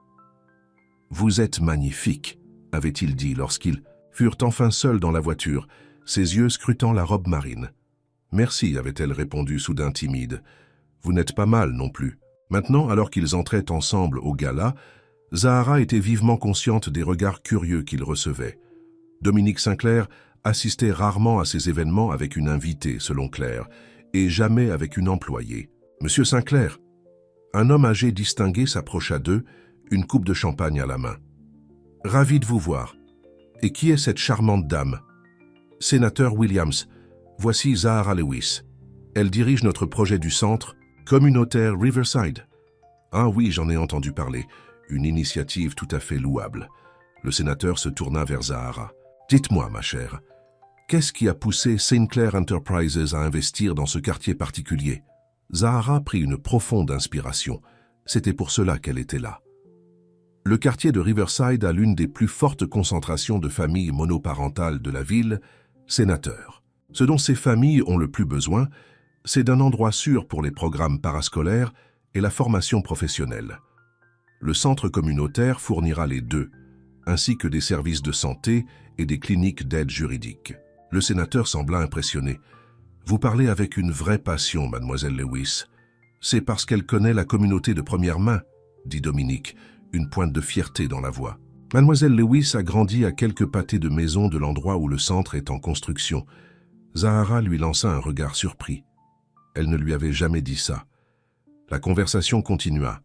A: « Vous êtes magnifique », avait-il dit lorsqu'ils furent enfin seuls dans la voiture, ses yeux scrutant la robe marine. « Merci », avait-elle répondu soudain timide. « Vous n'êtes pas mal non plus. » Maintenant, alors qu'ils entraient ensemble au gala, Zahara était vivement consciente des regards curieux qu'il recevait. Dominique Sinclair assistait rarement à ces événements avec une invitée, selon Claire, et jamais avec une employée. « Monsieur Sinclair !» Un homme âgé distingué s'approcha d'eux, une coupe de champagne à la main. « Ravi de vous voir. Et qui est cette charmante dame ?»« Sénateur Williams, voici Zahara Lewis. Elle dirige notre projet du centre communautaire Riverside. »« Ah oui, j'en ai entendu parler. Une initiative tout à fait louable. » Le sénateur se tourna vers Zahara. « Dites-moi, ma chère, qu'est-ce qui a poussé Sinclair Enterprises à investir dans ce quartier particulier ?» Zahara prit une profonde inspiration. C'était pour cela qu'elle était là. Le quartier de Riverside a l'une des plus fortes concentrations de familles monoparentales de la ville, Sénateur. Ce dont ces familles ont le plus besoin, c'est d'un endroit sûr pour les programmes parascolaires et la formation professionnelle. Le centre communautaire fournira les deux, ainsi que des services de santé et des cliniques d'aide juridique. Le sénateur sembla impressionné. « Vous parlez avec une vraie passion, mademoiselle Lewis. C'est parce qu'elle connaît la communauté de première main, » dit Dominique, une pointe de fierté dans la voix. Mademoiselle Lewis a grandi à quelques pâtés de maison de l'endroit où le centre est en construction. Zahara lui lança un regard surpris. Elle ne lui avait jamais dit ça. La conversation continua.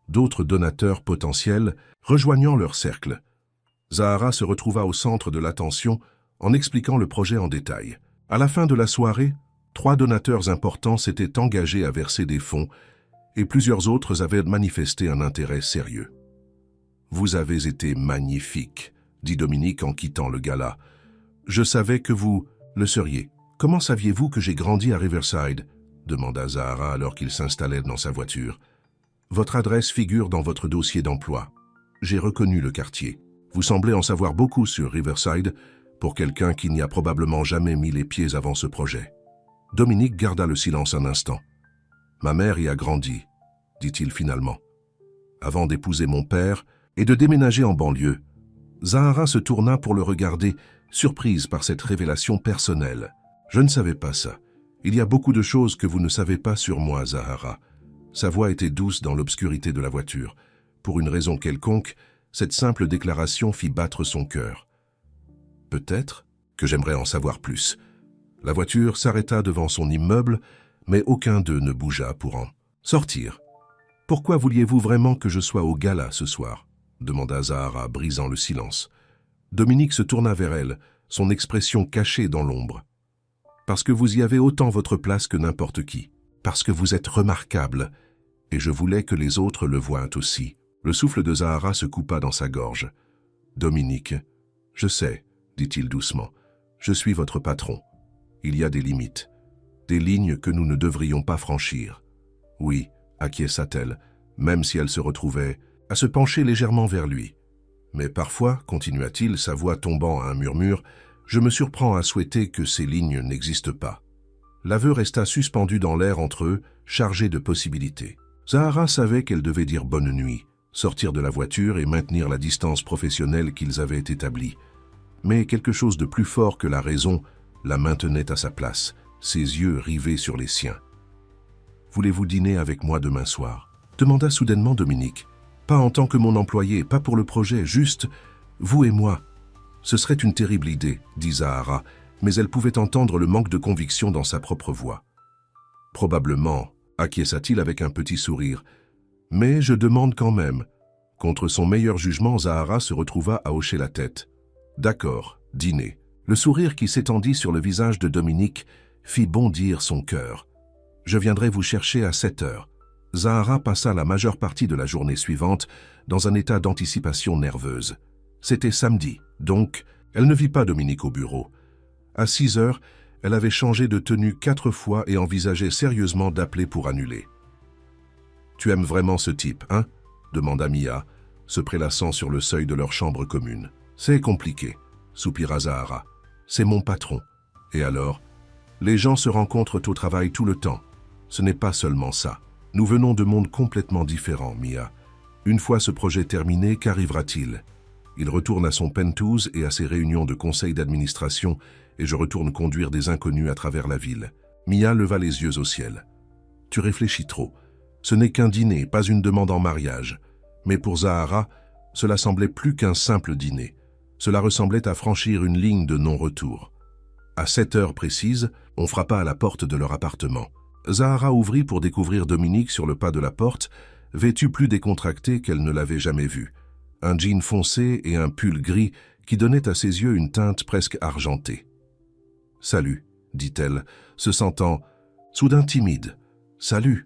A: D'autres donateurs potentiels rejoignant leur cercle. Zahara se retrouva au centre de l'attention en expliquant le projet en détail. À la fin de la soirée, 3 donateurs importants s'étaient engagés à verser des fonds et plusieurs autres avaient manifesté un intérêt sérieux. « Vous avez été magnifique », dit Dominique en quittant le gala. « Je savais que vous le seriez. Comment saviez-vous que j'ai grandi à Riverside ?» demanda Zahara alors qu'il s'installait dans sa voiture. « Votre adresse figure dans votre dossier d'emploi. J'ai reconnu le quartier. Vous semblez en savoir beaucoup sur Riverside pour quelqu'un qui n'y a probablement jamais mis les pieds avant ce projet. » Dominique garda le silence un instant. « Ma mère y a grandi, » dit-il finalement. « Avant d'épouser mon père et de déménager en banlieue. » Zahara se tourna pour le regarder, surprise par cette révélation personnelle. « Je ne savais pas ça. Il y a beaucoup de choses que vous ne savez pas sur moi, Zahara. » Sa voix était douce dans l'obscurité de la voiture. Pour une raison quelconque, cette simple déclaration fit battre son cœur. « Peut-être que j'aimerais en savoir plus. » La voiture s'arrêta devant son immeuble, mais aucun d'eux ne bougea pour en sortir. « Pourquoi vouliez-vous vraiment que je sois au gala ce soir ?» demanda Zahara, brisant le silence. Dominique se tourna vers elle, son expression cachée dans l'ombre. « Parce que vous y avez autant votre place que n'importe qui. Parce que vous êtes remarquable, et je voulais que les autres le voient aussi. » Le souffle de Zahara se coupa dans sa gorge. « Dominique, je sais, » dit-il doucement, « je suis votre patron. Il y a des limites, des lignes que nous ne devrions pas franchir. » « Oui, » acquiesça-t-elle, même si elle se retrouvait à se pencher légèrement vers lui. « Mais parfois, » continua-t-il, sa voix tombant à un murmure, « je me surprends à souhaiter que ces lignes n'existent pas. » L'aveu resta suspendu dans l'air entre eux, chargé de possibilités. Zahara savait qu'elle devait dire bonne nuit, sortir de la voiture et maintenir la distance professionnelle qu'ils avaient établie. Mais quelque chose de plus fort que la raison la maintenait à sa place, ses yeux rivés sur les siens. « Voulez-vous dîner avec moi demain soir ?» demanda soudainement Dominique. « Pas en tant que mon employé, pas pour le projet, juste vous et moi. » « Ce serait une terrible idée, » dit Zahara, mais elle pouvait entendre le manque de conviction dans sa propre voix. « Probablement, » acquiesça-t-il avec un petit sourire. « Mais je demande quand même. » Contre son meilleur jugement, Zahara se retrouva à hocher la tête. « D'accord, dîner. » Le sourire qui s'étendit sur le visage de Dominique fit bondir son cœur. « Je viendrai vous chercher à 7 heures. » Zahara passa la majeure partie de la journée suivante dans un état d'anticipation nerveuse. C'était samedi, donc elle ne vit pas Dominique au bureau. À 6 heures, Elle avait changé de tenue 4 fois et envisageait sérieusement d'appeler pour annuler. « Tu aimes vraiment ce type, hein ?» demanda Mia, se prélassant sur le seuil de leur chambre commune. « C'est compliqué, » soupira Zahara. « C'est mon patron. Et alors ? Les gens se rencontrent au travail tout le temps. Ce n'est pas seulement ça. Nous venons de mondes complètement différents, Mia. Une fois ce projet terminé, qu'arrivera-t-il ? Il retourne à son penthouse et à ses réunions de conseil d'administration et je retourne conduire des inconnus à travers la ville. » Mia leva les yeux au ciel. « Tu réfléchis trop. Ce n'est qu'un dîner, pas une demande en mariage. » Mais pour Zahara, cela semblait plus qu'un simple dîner. Cela ressemblait à franchir une ligne de non-retour. À 7 heures précises, on frappa à la porte de leur appartement. Zahara ouvrit pour découvrir Dominique sur le pas de la porte, vêtue plus décontractée qu'elle ne l'avait jamais vue. Un jean foncé et un pull gris qui donnaient à ses yeux une teinte presque argentée. « Salut », dit-elle, se sentant soudain timide. « Salut ».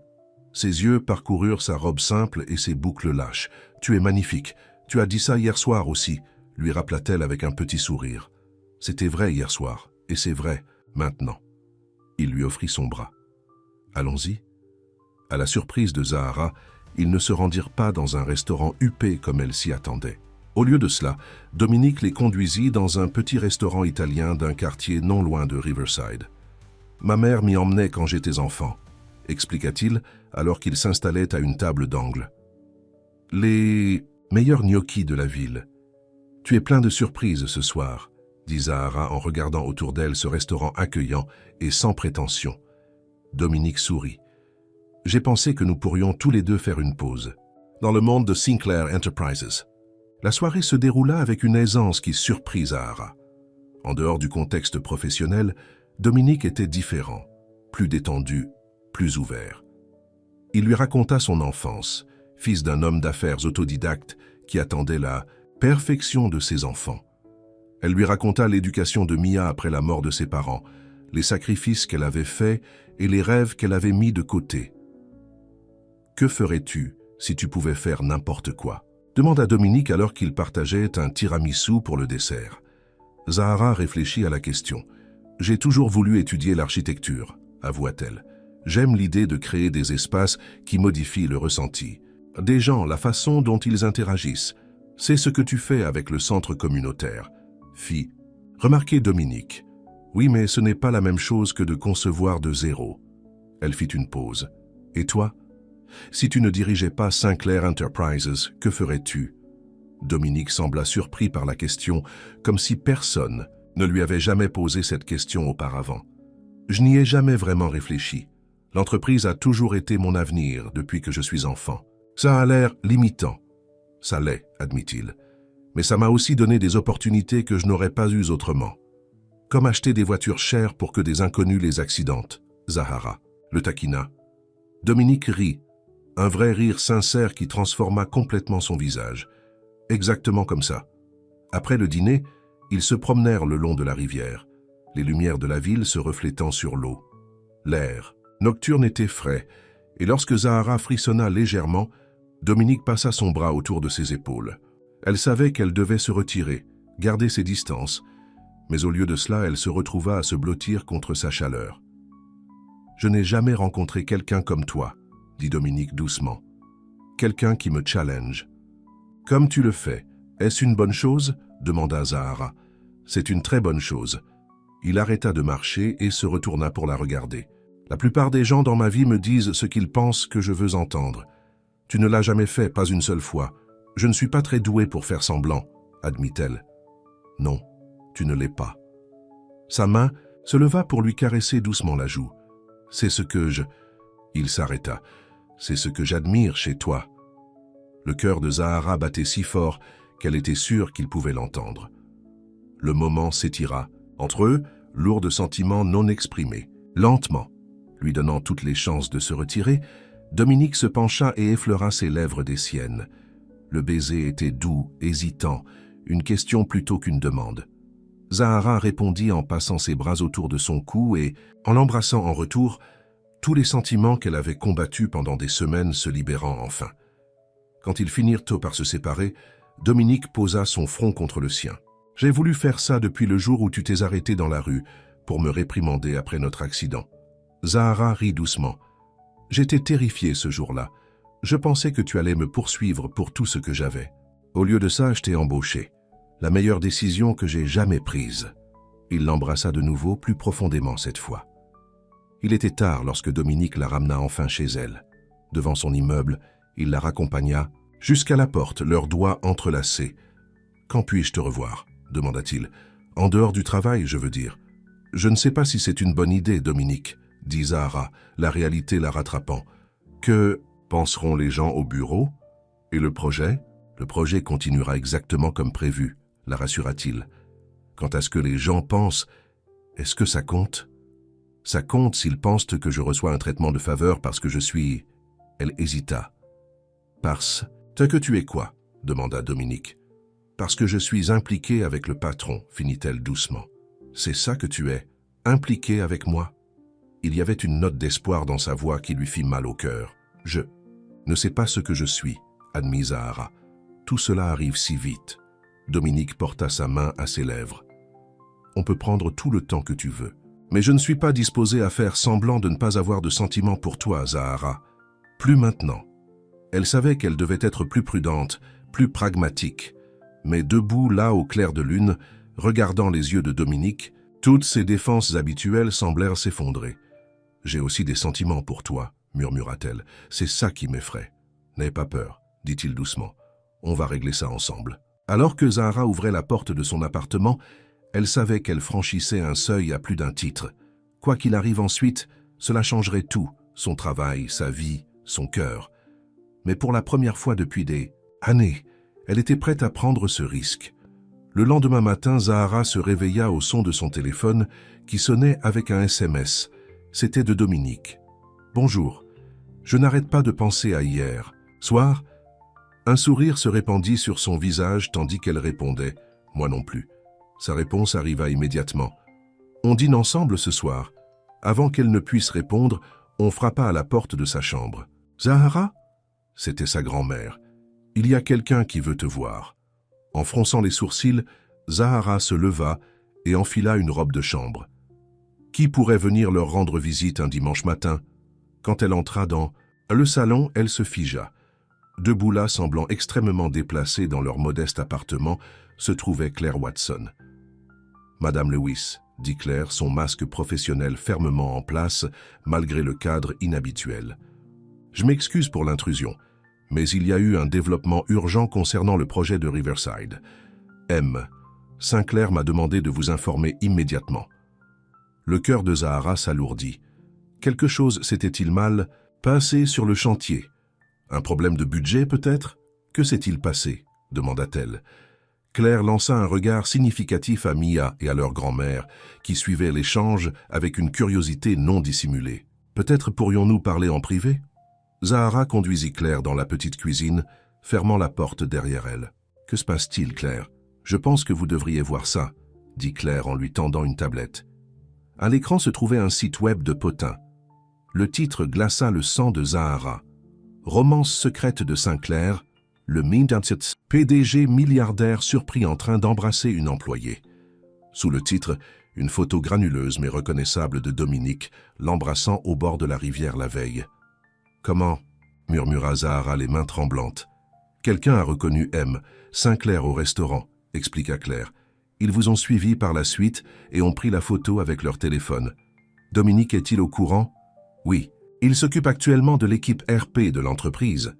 A: Ses yeux parcoururent sa robe simple et ses boucles lâches. « Tu es magnifique. Tu as dit ça hier soir aussi », lui rappela-t-elle avec un petit sourire. C'était vrai hier soir, et c'est vrai maintenant. Il lui offrit son bras. « Allons-y ». À la surprise de Zahara, ils ne se rendirent pas dans un restaurant huppé comme elle s'y attendait. Au lieu de cela, Dominique les conduisit dans un petit restaurant italien d'un quartier non loin de Riverside. « Ma mère m'y emmenait quand j'étais enfant », expliqua-t-il alors qu'il s'installait à une table d'angle. « Les meilleurs gnocchis de la ville. Tu es plein de surprises ce soir, » dit Zahara en regardant autour d'elle ce restaurant accueillant et sans prétention. Dominique sourit. « J'ai pensé que nous pourrions tous les deux faire une pause. » Dans le monde de Sinclair Enterprises. La soirée se déroula avec une aisance qui surprit Zahara. En dehors du contexte professionnel, Dominique était différent, plus détendu, plus ouvert. Il lui raconta son enfance, fils d'un homme d'affaires autodidacte qui attendait la perfection de ses enfants. Elle lui raconta l'éducation de Mia après la mort de ses parents, les sacrifices qu'elle avait faits et les rêves qu'elle avait mis de côté. « Que ferais-tu si tu pouvais faire n'importe quoi ?» demanda Dominique alors qu'il partageait un tiramisu pour le dessert. Zahara réfléchit à la question. « J'ai toujours voulu étudier l'architecture, » avoua-t-elle. « J'aime l'idée de créer des espaces qui modifient le ressenti. Des gens, la façon dont ils interagissent. C'est ce que tu fais avec le centre communautaire. » Fit. Remarquez Dominique. « Oui, mais ce n'est pas la même chose que de concevoir de zéro. » Elle fit une pause. « Et toi ? Si tu ne dirigeais pas Sinclair Enterprises, que ferais-tu » Dominique sembla surpris par la question, comme si personne ne lui avait jamais posé cette question auparavant. « Je n'y ai jamais vraiment réfléchi. L'entreprise a toujours été mon avenir depuis que je suis enfant. Ça a l'air limitant. » « Ça l'est, admit-il. Mais ça m'a aussi donné des opportunités que je n'aurais pas eues autrement. Comme acheter des voitures chères pour que des inconnus les accidentent. » Zahara le taquina. Dominique rit, un vrai rire sincère qui transforma complètement son visage. Exactement comme ça. Après le dîner, ils se promenèrent le long de la rivière, les lumières de la ville se reflétant sur l'eau. L'air nocturne était frais, et lorsque Zahara frissonna légèrement, Dominique passa son bras autour de ses épaules. Elle savait qu'elle devait se retirer, garder ses distances, mais au lieu de cela, elle se retrouva à se blottir contre sa chaleur. « Je n'ai jamais rencontré quelqu'un comme toi, » dit Dominique doucement. « Quelqu'un qui me challenge. »« Comme tu le fais, est-ce une bonne chose ?» demanda Zahara. « C'est une très bonne chose. » Il arrêta de marcher et se retourna pour la regarder. « La plupart des gens dans ma vie me disent ce qu'ils pensent que je veux entendre. Tu ne l'as jamais fait, pas une seule fois. Je ne suis pas très doué pour faire semblant, » admit-elle. « Non, tu ne l'es pas. » Sa main se leva pour lui caresser doucement la joue. « C'est ce que je... » Il s'arrêta. « C'est ce que j'admire chez toi. » Le cœur de Zahara battait si fort qu'elle était sûre qu'il pouvait l'entendre. Le moment s'étira. Entre eux, lourd de sentiments non exprimés. Lentement, lui donnant toutes les chances de se retirer, Dominique se pencha et effleura ses lèvres des siennes. Le baiser était doux, hésitant, une question plutôt qu'une demande. Zahara répondit en passant ses bras autour de son cou et, en l'embrassant en retour, tous les sentiments qu'elle avait combattus pendant des semaines se libérant enfin. Quand ils finirent tôt par se séparer, Dominique posa son front contre le sien. « J'ai voulu faire ça depuis le jour où tu t'es arrêté dans la rue, pour me réprimander après notre accident. Zahara rit doucement. J'étais terrifié ce jour-là. Je pensais que tu allais me poursuivre pour tout ce que j'avais. Au lieu de ça, je t'ai embauché. La meilleure décision que j'ai jamais prise. Il l'embrassa de nouveau, plus profondément cette fois. Il était tard lorsque Dominique la ramena enfin chez elle. Devant son immeuble, il la raccompagna jusqu'à la porte, leurs doigts entrelacés. « Quand puis-je te revoir ?» demanda-t-il. « En dehors du travail, je veux dire. »« Je ne sais pas si c'est une bonne idée, Dominique, » dit Zahara, la réalité la rattrapant. « Que penseront les gens au bureau? Et le projet? Le projet continuera exactement comme prévu, la rassura-t-il. Quant à ce que les gens pensent, est-ce que ça compte? Ça compte s'ils pensent que je reçois un traitement de faveur parce que je suis... Elle hésita. Parce que tu es quoi? Demanda Dominique. Parce que je suis impliqué avec le patron, finit-elle doucement. C'est ça que tu es, impliqué avec moi? Il y avait une note d'espoir dans sa voix qui lui fit mal au cœur. Je ne sais pas ce que je suis, admit Zahara. Tout cela arrive si vite. Dominique porta sa main à ses lèvres. On peut prendre tout le temps que tu veux. Mais je ne suis pas disposé à faire semblant de ne pas avoir de sentiments pour toi, Zahara. Plus maintenant. Elle savait qu'elle devait être plus prudente, plus pragmatique. Mais debout là au clair de lune, regardant les yeux de Dominique, toutes ses défenses habituelles semblèrent s'effondrer. « J'ai aussi des sentiments pour toi, » murmura-t-elle. « C'est ça qui m'effraie. »« N'aie pas peur, » dit-il doucement. « On va régler ça ensemble. » Alors que Zahara ouvrait la porte de son appartement, elle savait qu'elle franchissait un seuil à plus d'un titre. Quoi qu'il arrive ensuite, cela changerait tout, son travail, sa vie, son cœur. Mais pour la première fois depuis des années, elle était prête à prendre ce risque. Le lendemain matin, Zahara se réveilla au son de son téléphone qui sonnait avec un SMS. C'était de Dominique. « Bonjour, je n'arrête pas de penser à hier. Soir ?» Un sourire se répandit sur son visage tandis qu'elle répondait « Moi non plus ». Sa réponse arriva immédiatement. « On dîne ensemble ce soir ?» Avant qu'elle ne puisse répondre, on frappa à la porte de sa chambre. « Zahara ?» C'était sa grand-mère. « Il y a quelqu'un qui veut te voir. » En fronçant les sourcils, Zahara se leva et enfila une robe de chambre. Qui pourrait venir leur rendre visite un dimanche matin? Quand elle entra dans le salon, elle se figea. Debout là, semblant extrêmement déplacée dans leur modeste appartement, se trouvait Claire Watson. « Madame Lewis », dit Claire, son masque professionnel fermement en place, malgré le cadre inhabituel. « Je m'excuse pour l'intrusion, mais il y a eu un développement urgent concernant le projet de Riverside. M. Sinclair m'a demandé de vous informer immédiatement. » Le cœur de Zahara s'alourdit. Quelque chose s'était-il mal passé sur le chantier? Un problème de budget peut-être? Que s'est-il passé? Demanda-t-elle. Claire lança un regard significatif à Mia et à leur grand-mère, qui suivaient l'échange avec une curiosité non dissimulée. Peut-être pourrions-nous parler en privé? Zahara conduisit Claire dans la petite cuisine, fermant la porte derrière elle. Que se passe-t-il, Claire? Je pense que vous devriez voir ça, dit Claire en lui tendant une tablette. À l'écran se trouvait un site web de potin. Le titre glaça le sang de Zahara. Romance secrète de Sinclair, le PDG milliardaire surpris en train d'embrasser une employée. Sous le titre, une photo granuleuse mais reconnaissable de Dominique l'embrassant au bord de la rivière la veille. « Comment ?» murmura Zahara les mains tremblantes. « Quelqu'un a reconnu M. Sinclair au restaurant », expliqua Claire. Ils vous ont suivi par la suite et ont pris la photo avec leur téléphone. Dominique est-il au courant? Oui. Il s'occupe actuellement de l'équipe RP de l'entreprise.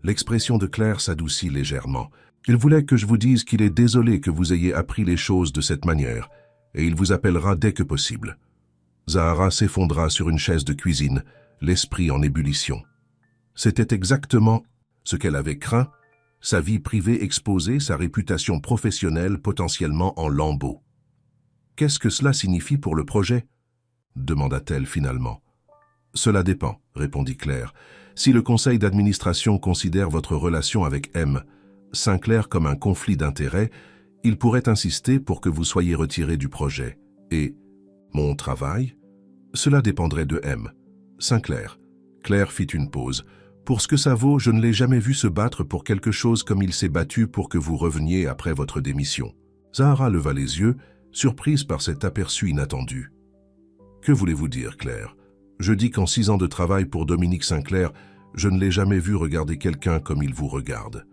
A: L'expression de Claire s'adoucit légèrement. Il voulait que je vous dise qu'il est désolé que vous ayez appris les choses de cette manière, et il vous appellera dès que possible. Zahara s'effondra sur une chaise de cuisine, l'esprit en ébullition. C'était exactement ce qu'elle avait craint, sa vie privée exposée, sa réputation professionnelle potentiellement en lambeaux. « Qu'est-ce que cela signifie pour le projet ?» demanda-t-elle finalement. « Cela dépend, » répondit Claire. « Si le conseil d'administration considère votre relation avec M. Sinclair comme un conflit d'intérêts, il pourrait insister pour que vous soyez retiré du projet. Et mon travail? Cela dépendrait de M. Sinclair. » Claire fit une pause. « Pour ce que ça vaut, je ne l'ai jamais vu se battre pour quelque chose comme il s'est battu pour que vous reveniez après votre démission. » Zahara leva les yeux, surprise par cet aperçu inattendu. « Que voulez-vous dire, Claire? Je dis qu'en 6 ans de travail pour Dominique Sinclair, je ne l'ai jamais vu regarder quelqu'un comme il vous regarde. »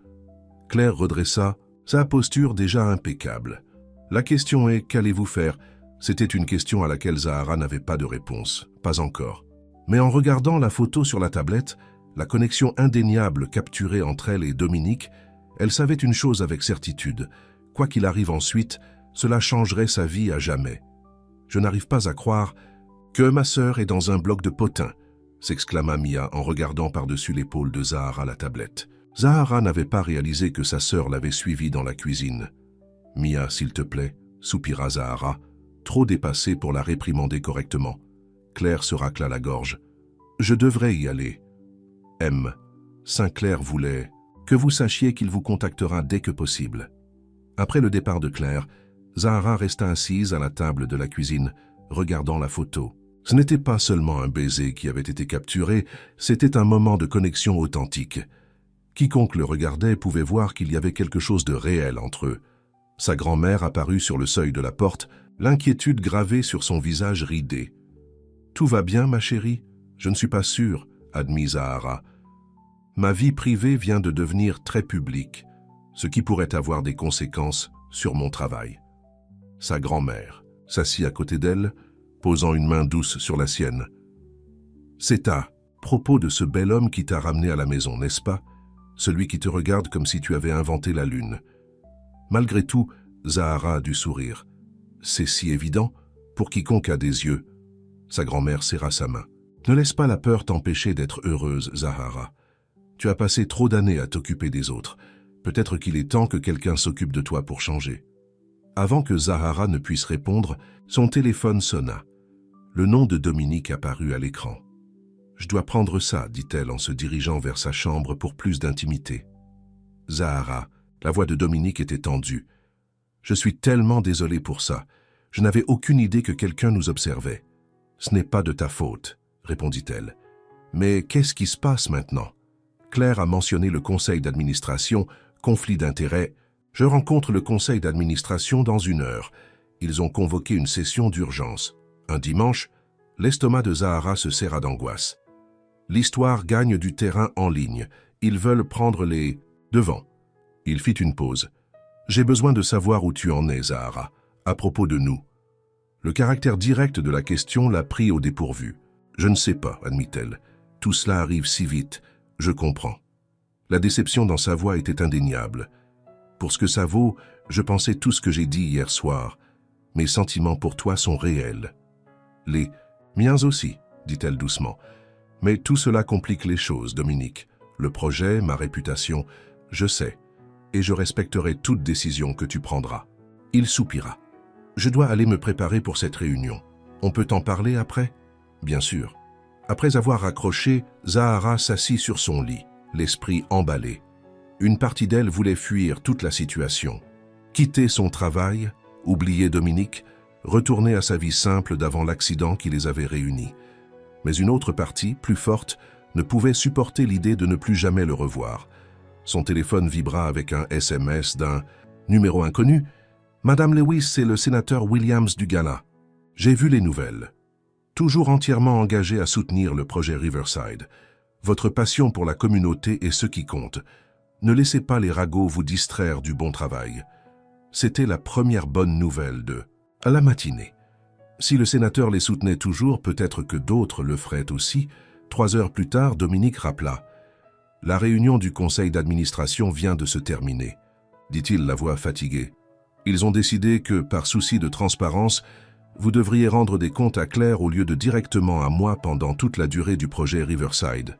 A: Claire redressa sa posture déjà impeccable. « La question est, qu'allez-vous faire ?» C'était une question à laquelle Zahara n'avait pas de réponse, pas encore. Mais en regardant la photo sur la tablette, la connexion indéniable capturée entre elle et Dominique, elle savait une chose avec certitude. Quoi qu'il arrive ensuite, cela changerait sa vie à jamais. « Je n'arrive pas à croire que ma sœur est dans un bloc de potins », s'exclama Mia en regardant par-dessus l'épaule de Zahara la tablette. Zahara n'avait pas réalisé que sa sœur l'avait suivie dans la cuisine. « Mia, s'il te plaît », soupira Zahara, trop dépassée pour la réprimander correctement. Claire se racla la gorge. « Je devrais y aller. » M. Sinclair voulait que vous sachiez qu'il vous contactera dès que possible. Après le départ de Claire, Zahara resta assise à la table de la cuisine, regardant la photo. Ce n'était pas seulement un baiser qui avait été capturé, c'était un moment de connexion authentique. Quiconque le regardait pouvait voir qu'il y avait quelque chose de réel entre eux. Sa grand-mère apparut sur le seuil de la porte, l'inquiétude gravée sur son visage ridé. « Tout va bien, ma chérie ? Je ne suis pas sûre, » admit Zahara. « Ma vie privée vient de devenir très publique, ce qui pourrait avoir des conséquences sur mon travail. » Sa grand-mère s'assit à côté d'elle, posant une main douce sur la sienne. « C'est à propos de ce bel homme qui t'a ramené à la maison, n'est-ce pas? Celui qui te regarde comme si tu avais inventé la lune. » Malgré tout, Zahara a dû sourire. « C'est si évident, pour quiconque a des yeux. » Sa grand-mère serra sa main. « Ne laisse pas la peur t'empêcher d'être heureuse, Zahara. Tu as passé trop d'années à t'occuper des autres. Peut-être qu'il est temps que quelqu'un s'occupe de toi pour changer. » Avant que Zahara ne puisse répondre, son téléphone sonna. Le nom de Dominique apparut à l'écran. « Je dois prendre ça, » dit-elle en se dirigeant vers sa chambre pour plus d'intimité. « Zahara, » la voix de Dominique était tendue. « Je suis tellement désolé pour ça. Je n'avais aucune idée que quelqu'un nous observait. »« Ce n'est pas de ta faute, » répondit-elle. « Mais qu'est-ce qui se passe maintenant ?» Claire a mentionné le conseil d'administration, conflit d'intérêts. « Je rencontre le conseil d'administration dans 1 heure. Ils ont convoqué une session d'urgence. Un dimanche, l'estomac de Zahara se serra d'angoisse. L'histoire gagne du terrain en ligne. Ils veulent prendre les devants. » Il fit une pause. « J'ai besoin de savoir où tu en es, Zahara, à propos de nous. » Le caractère direct de la question l'a pris au dépourvu. « Je ne sais pas, » admit-elle. « Tout cela arrive si vite. Je comprends. » La déception dans sa voix était indéniable. « Pour ce que ça vaut, je pensais tout ce que j'ai dit hier soir. Mes sentiments pour toi sont réels. »« Les miens aussi, » dit-elle doucement. « Mais tout cela complique les choses, Dominique. Le projet, ma réputation, je sais. Et je respecterai toute décision que tu prendras. » Il soupira. « Je dois aller me préparer pour cette réunion. On peut en parler après ? » « Bien sûr. » Après avoir raccroché, Zahara s'assit sur son lit, l'esprit emballé. Une partie d'elle voulait fuir toute la situation. Quitter son travail, oublier Dominique, retourner à sa vie simple d'avant l'accident qui les avait réunis. Mais une autre partie, plus forte, ne pouvait supporter l'idée de ne plus jamais le revoir. Son téléphone vibra avec un SMS d'un numéro inconnu. « Madame Lewis, c'est le sénateur Williams du Ghana. J'ai vu les nouvelles. Toujours entièrement engagé à soutenir le projet Riverside. Votre passion pour la communauté est ce qui compte. Ne laissez pas les ragots vous distraire du bon travail. » C'était la première bonne nouvelle à la matinée. Si le sénateur les soutenait toujours, peut-être que d'autres le feraient aussi. 3 heures plus tard, Dominique rappela. « La réunion du conseil d'administration vient de se terminer, » dit-il la voix fatiguée. « Ils ont décidé que, par souci de transparence, vous devriez rendre des comptes à Claire au lieu de directement à moi pendant toute la durée du projet Riverside. »«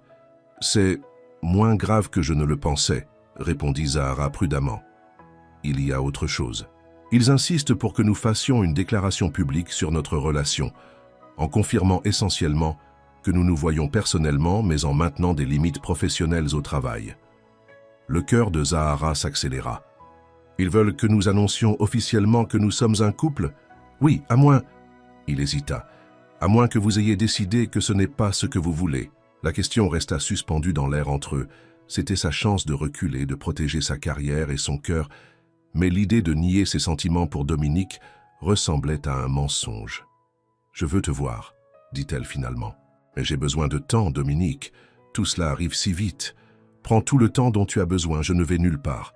A: C'est moins grave que je ne le pensais, » répondit Zahara prudemment. « Il y a autre chose. Ils insistent pour que nous fassions une déclaration publique sur notre relation, en confirmant essentiellement que nous nous voyons personnellement, mais en maintenant des limites professionnelles au travail. » Le cœur de Zahara s'accéléra. « Ils veulent que nous annoncions officiellement que nous sommes un couple ? Oui, à moins... » Il hésita. « À moins que vous ayez décidé que ce n'est pas ce que vous voulez. » La question resta suspendue dans l'air entre eux. C'était sa chance de reculer, de protéger sa carrière et son cœur, mais l'idée de nier ses sentiments pour Dominique ressemblait à un mensonge. « Je veux te voir, dit-elle finalement. Mais j'ai besoin de temps, Dominique. Tout cela arrive si vite. Prends tout le temps dont tu as besoin, je ne vais nulle part. »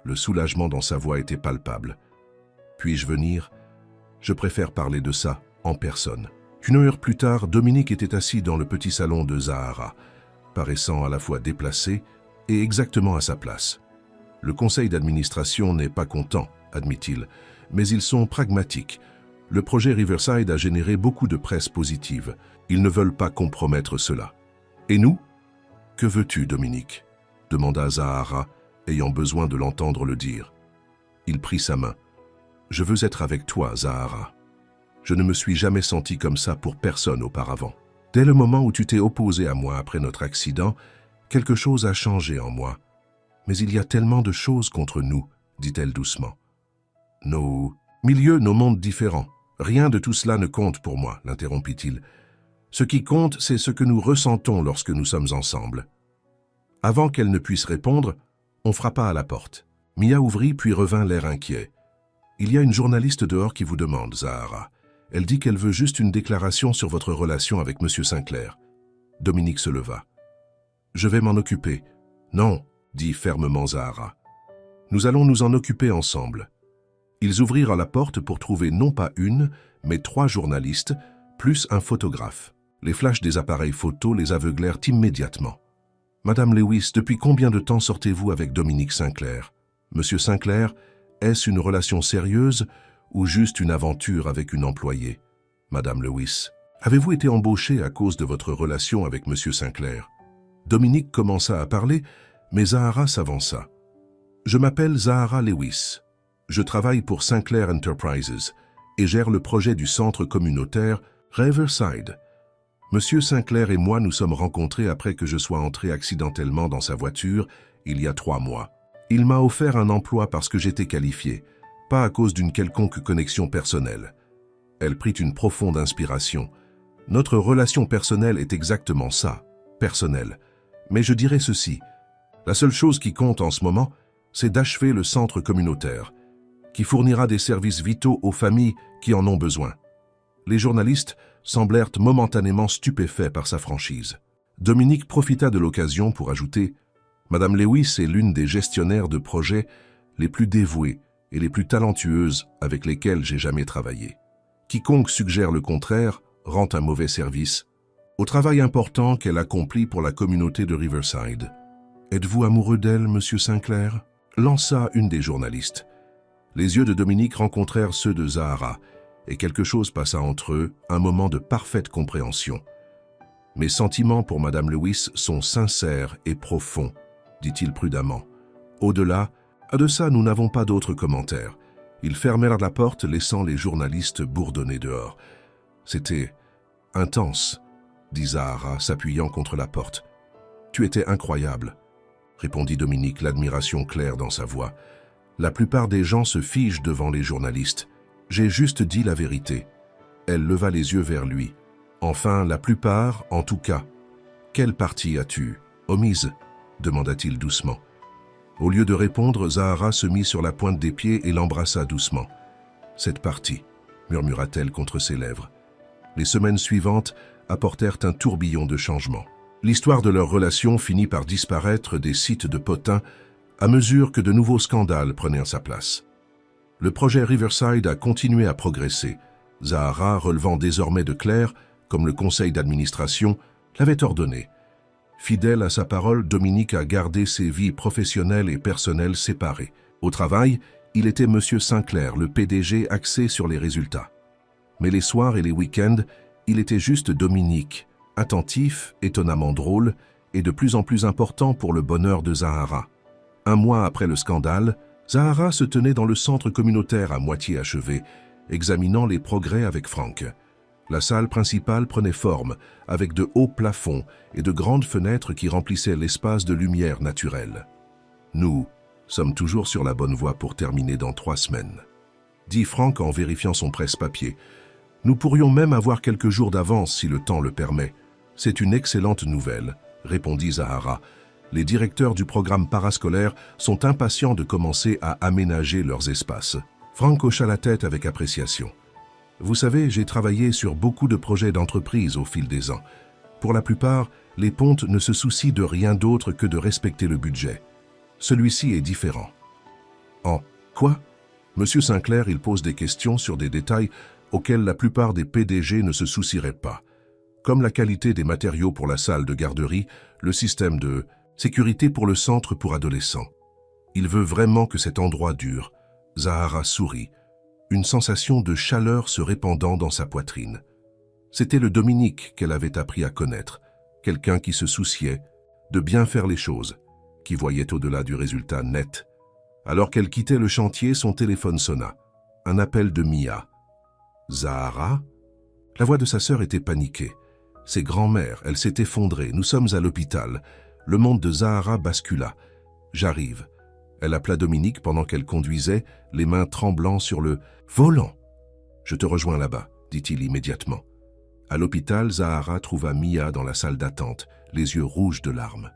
A: Le soulagement dans sa voix était palpable. « Puis-je venir ? Je préfère parler de ça en personne. » Une heure plus tard, Dominique était assis dans le petit salon de Zahara, paraissant à la fois déplacé et exactement à sa place. « Le conseil d'administration n'est pas content, admit-il, mais ils sont pragmatiques. Le projet Riverside a généré beaucoup de presse positive. Ils ne veulent pas compromettre cela. Et nous ? Que veux-tu, Dominique ? Demanda Zahara, ayant besoin de l'entendre le dire. Il prit sa main. Je veux être avec toi, Zahara. Je ne me suis jamais senti comme ça pour personne auparavant. Dès le moment où tu t'es opposé à moi après notre accident, quelque chose a changé en moi. Mais il y a tellement de choses contre nous, dit-elle doucement. Nos milieux, nos mondes différents. Rien de tout cela ne compte pour moi, l'interrompit-il. Ce qui compte, c'est ce que nous ressentons lorsque nous sommes ensemble. Avant qu'elle ne puisse répondre, on frappa à la porte. Mia ouvrit puis revint l'air inquiet. Il y a une journaliste dehors qui vous demande, Zahara. Elle dit qu'elle veut juste une déclaration sur votre relation avec M. Sinclair. Dominique se leva. Je vais m'en occuper. Non, dit fermement Zahara. Nous allons nous en occuper ensemble. Ils ouvrirent la porte pour trouver non pas une, mais 3 journalistes, plus un photographe. Les flashs des appareils photo les aveuglèrent immédiatement. « Madame Lewis, depuis combien de temps sortez-vous avec Dominique Sinclair ? Monsieur Sinclair, est-ce une relation sérieuse ou juste une aventure avec une employée ? Madame Lewis, avez-vous été embauchée à cause de votre relation avec Monsieur Sinclair ?» Dominique commença à parler, mais Zahara s'avança. « Je m'appelle Zahara Lewis. Je travaille pour Sinclair Enterprises et gère le projet du centre communautaire Riverside. Monsieur Sinclair et moi nous sommes rencontrés après que je sois entré accidentellement dans sa voiture il y a 3 mois. Il m'a offert un emploi parce que j'étais qualifié, pas à cause d'une quelconque connexion personnelle. » Elle prit une profonde inspiration. « Notre relation personnelle est exactement ça, personnelle. Mais je dirais ceci, la seule chose qui compte en ce moment, c'est d'achever le centre communautaire, qui fournira des services vitaux aux familles qui en ont besoin. » Les journalistes semblèrent momentanément stupéfaits par sa franchise. Dominique profita de l'occasion pour ajouter « Madame Lewis est l'une des gestionnaires de projets les plus dévouées et les plus talentueuses avec lesquelles j'ai jamais travaillé. Quiconque suggère le contraire rend un mauvais service au travail important qu'elle accomplit pour la communauté de Riverside. Êtes-vous amoureux d'elle, Monsieur Sinclair ?» lança une des journalistes. Les yeux de Dominique rencontrèrent ceux de Zahara, et quelque chose passa entre eux, un moment de parfaite compréhension. « Mes sentiments pour Madame Lewis sont sincères et profonds, » dit-il prudemment. Au-delà, de ça, nous n'avons pas d'autres commentaires. Ils fermèrent la porte, laissant les journalistes bourdonner dehors. « C'était intense, » dit Zahara, s'appuyant contre la porte. « Tu étais incroyable, » répondit Dominique, l'admiration claire dans sa voix. La plupart des gens se figent devant les journalistes. J'ai juste dit la vérité. Elle leva les yeux vers lui. Enfin, la plupart, en tout cas. Quelle partie as-tu omise ? Demanda-t-il doucement. Au lieu de répondre, Zahara se mit sur la pointe des pieds et l'embrassa doucement. Cette partie, murmura-t-elle contre ses lèvres. Les semaines suivantes apportèrent un tourbillon de changements. L'histoire de leur relation finit par disparaître des sites de potins à mesure que de nouveaux scandales prenaient sa place. Le projet Riverside a continué à progresser. Zahara, relevant désormais de Claire, comme le conseil d'administration, l'avait ordonné. Fidèle à sa parole, Dominique a gardé ses vies professionnelles et personnelles séparées. Au travail, il était M. Sinclair, le PDG axé sur les résultats. Mais les soirs et les week-ends, il était juste Dominique, attentif, étonnamment drôle et de plus en plus important pour le bonheur de Zahara. 1 mois après le scandale, Zahara se tenait dans le centre communautaire à moitié achevé, examinant les progrès avec Frank. La salle principale prenait forme, avec de hauts plafonds et de grandes fenêtres qui remplissaient l'espace de lumière naturelle. « Nous sommes toujours sur la bonne voie pour terminer dans 3 semaines, » dit Frank en vérifiant son presse-papier. « Nous pourrions même avoir quelques jours d'avance si le temps le permet. C'est une excellente nouvelle, » répondit Zahara. Les directeurs du programme parascolaire sont impatients de commencer à aménager leurs espaces. Franck hocha la tête avec appréciation. Vous savez, j'ai travaillé sur beaucoup de projets d'entreprise au fil des ans. Pour la plupart, les pontes ne se soucient de rien d'autre que de respecter le budget. Celui-ci est différent. En quoi? Monsieur Sinclair, il pose des questions sur des détails auxquels la plupart des PDG ne se soucieraient pas, comme la qualité des matériaux pour la salle de garderie, le système de sécurité pour le centre pour adolescents. Il veut vraiment que cet endroit dure. Zahara sourit, une sensation de chaleur se répandant dans sa poitrine. C'était le Dominique qu'elle avait appris à connaître, quelqu'un qui se souciait de bien faire les choses, qui voyait au-delà du résultat net. Alors qu'elle quittait le chantier, son téléphone sonna. Un appel de Mia. Zahara? La voix de sa sœur était paniquée. Ses grands-mères, elle s'est effondrée. Nous sommes à l'hôpital. Le monde de Zahara bascula. J'arrive. Elle appela Dominique pendant qu'elle conduisait, les mains tremblant sur le volant. Je te rejoins là-bas, dit-il immédiatement. À l'hôpital, Zahara trouva Mia dans la salle d'attente, les yeux rouges de larmes.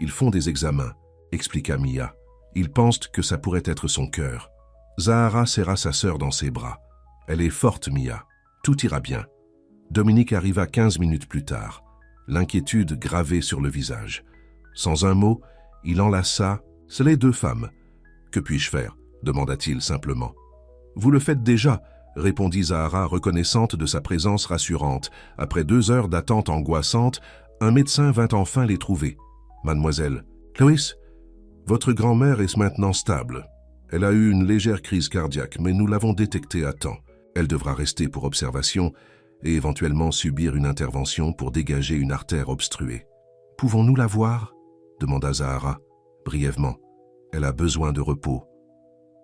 A: Ils font des examens, expliqua Mia. Ils pensent que ça pourrait être son cœur. Zahara serra sa sœur dans ses bras. Elle est forte, Mia. Tout ira bien. Dominique arriva 15 minutes plus tard, l'inquiétude gravée sur le visage. Sans un mot, il enlaça les deux femmes. « Que puis-je faire » demanda-t-il simplement. « Vous le faites déjà » répondit Zahara, reconnaissante de sa présence rassurante. Après 2 heures d'attente angoissante, un médecin vint enfin les trouver. « Mademoiselle, Loïs, votre grand-mère est maintenant stable. Elle a eu une légère crise cardiaque, mais nous l'avons détectée à temps. Elle devra rester pour observation et éventuellement subir une intervention pour dégager une artère obstruée. « Pouvons-nous la voir » demanda Zahara. Brièvement, elle a besoin de repos.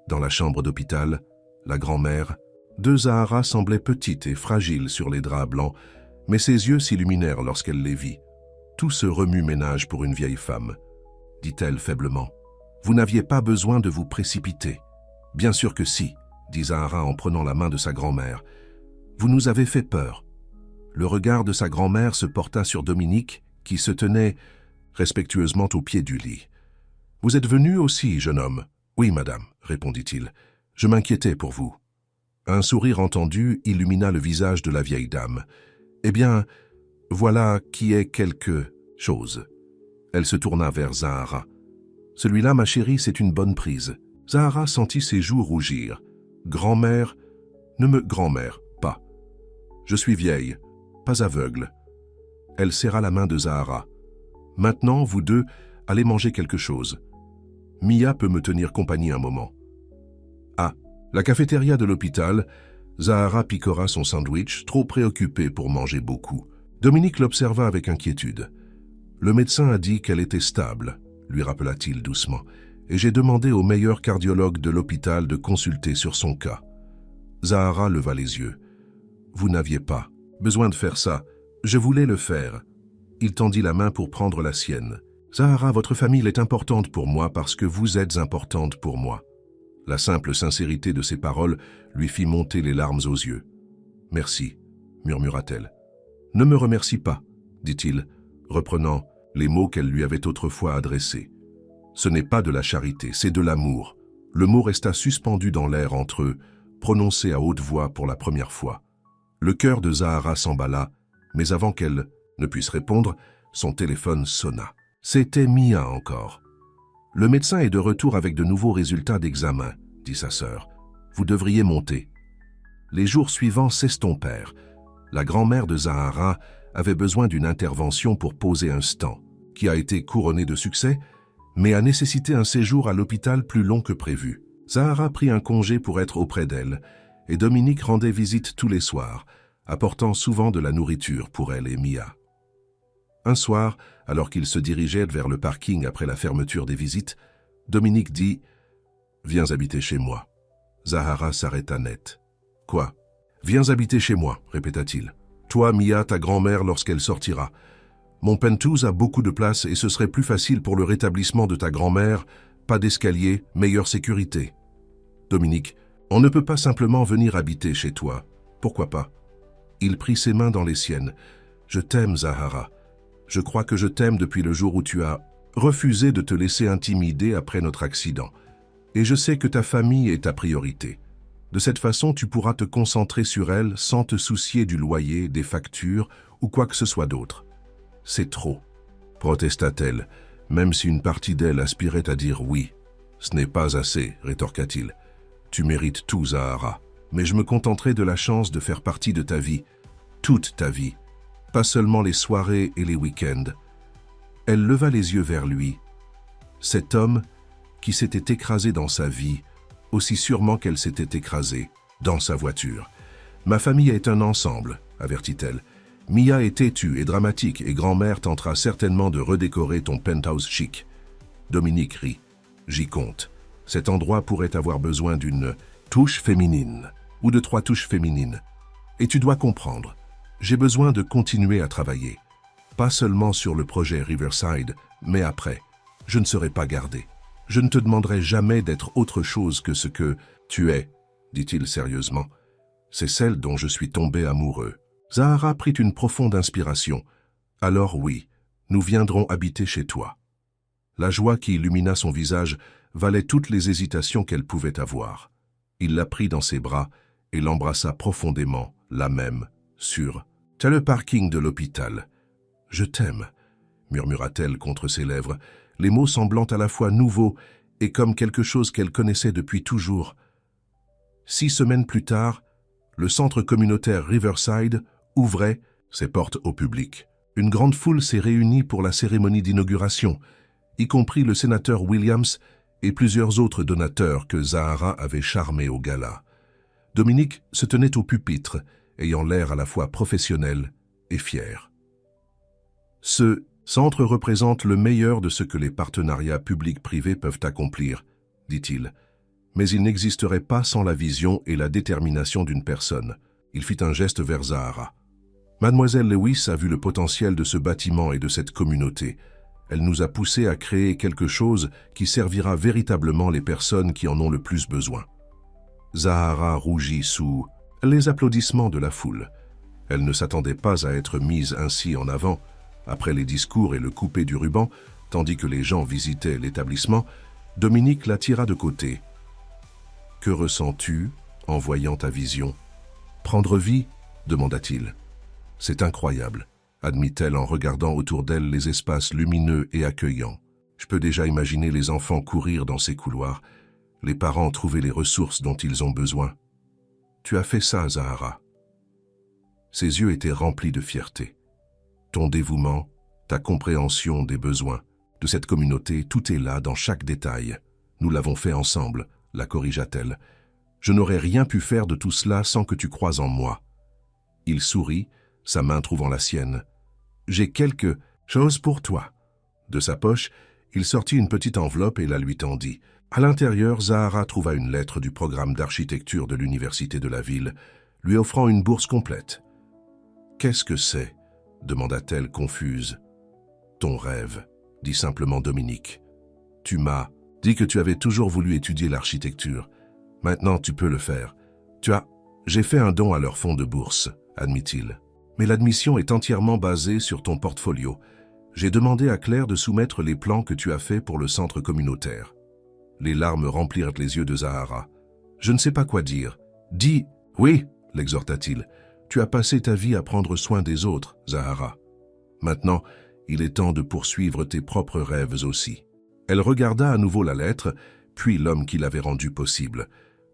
A: Dans la chambre d'hôpital, la grand-mère de Zahara semblait petite et fragile sur les draps blancs, mais ses yeux s'illuminèrent lorsqu'elle les vit. Tout ce remue-ménage pour une vieille femme, dit-elle faiblement. Vous n'aviez pas besoin de vous précipiter. Bien sûr que si, dit Zahara en prenant la main de sa grand-mère. Vous nous avez fait peur. Le regard de sa grand-mère se porta sur Dominique, qui se tenait respectueusement au pied du lit. Vous êtes venu aussi, jeune homme. Oui, madame, répondit-il. Je m'inquiétais pour vous. Un sourire entendu illumina le visage de la vieille dame. Eh bien, voilà qui est quelque chose. Elle se tourna vers Zahara. Celui-là, ma chérie, c'est une bonne prise. Zahara sentit ses joues rougir. Grand-mère, grand-mère, pas. Je suis vieille, pas aveugle. Elle serra la main de Zahara. Maintenant, vous deux, allez manger quelque chose. Mia peut me tenir compagnie un moment. À la cafétéria de l'hôpital, Zahara picora son sandwich, trop préoccupée pour manger beaucoup. Dominique l'observa avec inquiétude. Le médecin a dit qu'elle était stable, lui rappela-t-il doucement, et j'ai demandé au meilleur cardiologue de l'hôpital de consulter sur son cas. Zahara leva les yeux. Vous n'aviez pas besoin de faire ça. Je voulais le faire. Il tendit la main pour prendre la sienne. Zahara, votre famille est importante pour moi parce que vous êtes importante pour moi. La simple sincérité de ses paroles lui fit monter les larmes aux yeux. Merci, murmura-t-elle. Ne me remercie pas, dit-il, reprenant les mots qu'elle lui avait autrefois adressés. Ce n'est pas de la charité, c'est de l'amour. Le mot resta suspendu dans l'air entre eux, prononcé à haute voix pour la première fois. Le cœur de Zahara s'emballa, mais avant qu'elle ne puisse répondre, son téléphone sonna. C'était Mia encore. « Le médecin est de retour avec de nouveaux résultats d'examen, » dit sa sœur. « Vous devriez monter. » Les jours suivants s'estompèrent. La grand-mère de Zahara avait besoin d'une intervention pour poser un stent, qui a été couronné de succès, mais a nécessité un séjour à l'hôpital plus long que prévu. Zahara prit un congé pour être auprès d'elle, et Dominique rendait visite tous les soirs, apportant souvent de la nourriture pour elle et Mia. Un soir, alors qu'ils se dirigeaient vers le parking après la fermeture des visites, Dominique dit « Viens habiter chez moi ». Zahara s'arrêta net. « Quoi ?»« Viens habiter chez moi », répéta-t-il. « Toi, Mia, ta grand-mère lorsqu'elle sortira. Mon penthouse a beaucoup de place et ce serait plus facile pour le rétablissement de ta grand-mère. Pas d'escalier, meilleure sécurité. » Dominique, « On ne peut pas simplement venir habiter chez toi. Pourquoi pas ?» Il prit ses mains dans les siennes. « Je t'aime, Zahara. Je crois que je t'aime depuis le jour où tu as refusé de te laisser intimider après notre accident. Et je sais que ta famille est ta priorité. De cette façon, tu pourras te concentrer sur elle sans te soucier du loyer, des factures ou quoi que ce soit d'autre. C'est trop, protesta-t-elle, même si une partie d'elle aspirait à dire oui. Ce n'est pas assez, rétorqua-t-il. Tu mérites tout, Zahara, mais je me contenterai de la chance de faire partie de ta vie, toute ta vie, pas seulement les soirées et les week-ends. Elle leva les yeux vers lui. Cet homme qui s'était écrasé dans sa vie, aussi sûrement qu'elle s'était écrasée dans sa voiture. Ma famille est un ensemble, avertit-elle. Mia est têtue et dramatique et grand-mère tentera certainement de redécorer ton penthouse chic. Dominique rit. J'y compte. Cet endroit pourrait avoir besoin d'une touche féminine ou de 3 touches féminines. Et tu dois comprendre, j'ai besoin de continuer à travailler. Pas seulement sur le projet Riverside, mais après. Je ne serai pas gardé. Je ne te demanderai jamais d'être autre chose que ce que tu es, dit-il sérieusement. C'est celle dont je suis tombé amoureux. Zahara prit une profonde inspiration. Alors oui, nous viendrons habiter chez toi. La joie qui illumina son visage valait toutes les hésitations qu'elle pouvait avoir. Il la prit dans ses bras et l'embrassa profondément, la même, sur « T'as le parking de l'hôpital. Je t'aime », murmura-t-elle contre ses lèvres, les mots semblant à la fois nouveaux et comme quelque chose qu'elle connaissait depuis toujours. 6 semaines plus tard, le centre communautaire Riverside ouvrait ses portes au public. Une grande foule s'est réunie pour la cérémonie d'inauguration, y compris le sénateur Williams et plusieurs autres donateurs que Zahara avait charmés au gala. Dominique se tenait au pupitre, ayant l'air à la fois professionnel et fier. Ce centre représente le meilleur de ce que les partenariats publics-privés peuvent accomplir, dit-il. Mais il n'existerait pas sans la vision et la détermination d'une personne. Il fit un geste vers Zahara. Mademoiselle Lewis a vu le potentiel de ce bâtiment et de cette communauté. Elle nous a poussés à créer quelque chose qui servira véritablement les personnes qui en ont le plus besoin. Zahara rougit sous les applaudissements de la foule. Elle ne s'attendait pas à être mise ainsi en avant. Après les discours et le coupé du ruban, tandis que les gens visitaient l'établissement, Dominique la tira de côté. « Que ressens-tu en voyant ta vision ?»« Prendre vie ?» demanda-t-il. « C'est incroyable, » admit-elle en regardant autour d'elle les espaces lumineux et accueillants. Je peux déjà imaginer les enfants courir dans ces couloirs, les parents trouver les ressources dont ils ont besoin. Tu as fait ça, Zahara. Ses yeux étaient remplis de fierté. Ton dévouement, ta compréhension des besoins de cette communauté, tout est là dans chaque détail. Nous l'avons fait ensemble, la corrigea-t-elle. Je n'aurais rien pu faire de tout cela sans que tu croies en moi. Il sourit, sa main trouvant la sienne. J'ai quelque chose pour toi. De sa poche, il sortit une petite enveloppe et la lui tendit. À l'intérieur, Zahara trouva une lettre du programme d'architecture de l'université de la ville, lui offrant une bourse complète. « Qu'est-ce que c'est ?» demanda-t-elle confuse. « Ton rêve, » dit simplement Dominique. « Tu m'as dit que tu avais toujours voulu étudier l'architecture. Maintenant, tu peux le faire. J'ai fait un don à leur fonds de bourse, admit-il. Mais l'admission est entièrement basée sur ton portfolio. J'ai demandé à Claire de soumettre les plans que tu as faits pour le centre communautaire. » Les larmes remplirent les yeux de Zahara. « Je ne sais pas quoi dire. »« Dis oui, » l'exhorta-t-il. « Tu as passé ta vie à prendre soin des autres, Zahara. Maintenant, il est temps de poursuivre tes propres rêves aussi. » Elle regarda à nouveau la lettre, puis l'homme qui l'avait rendue possible,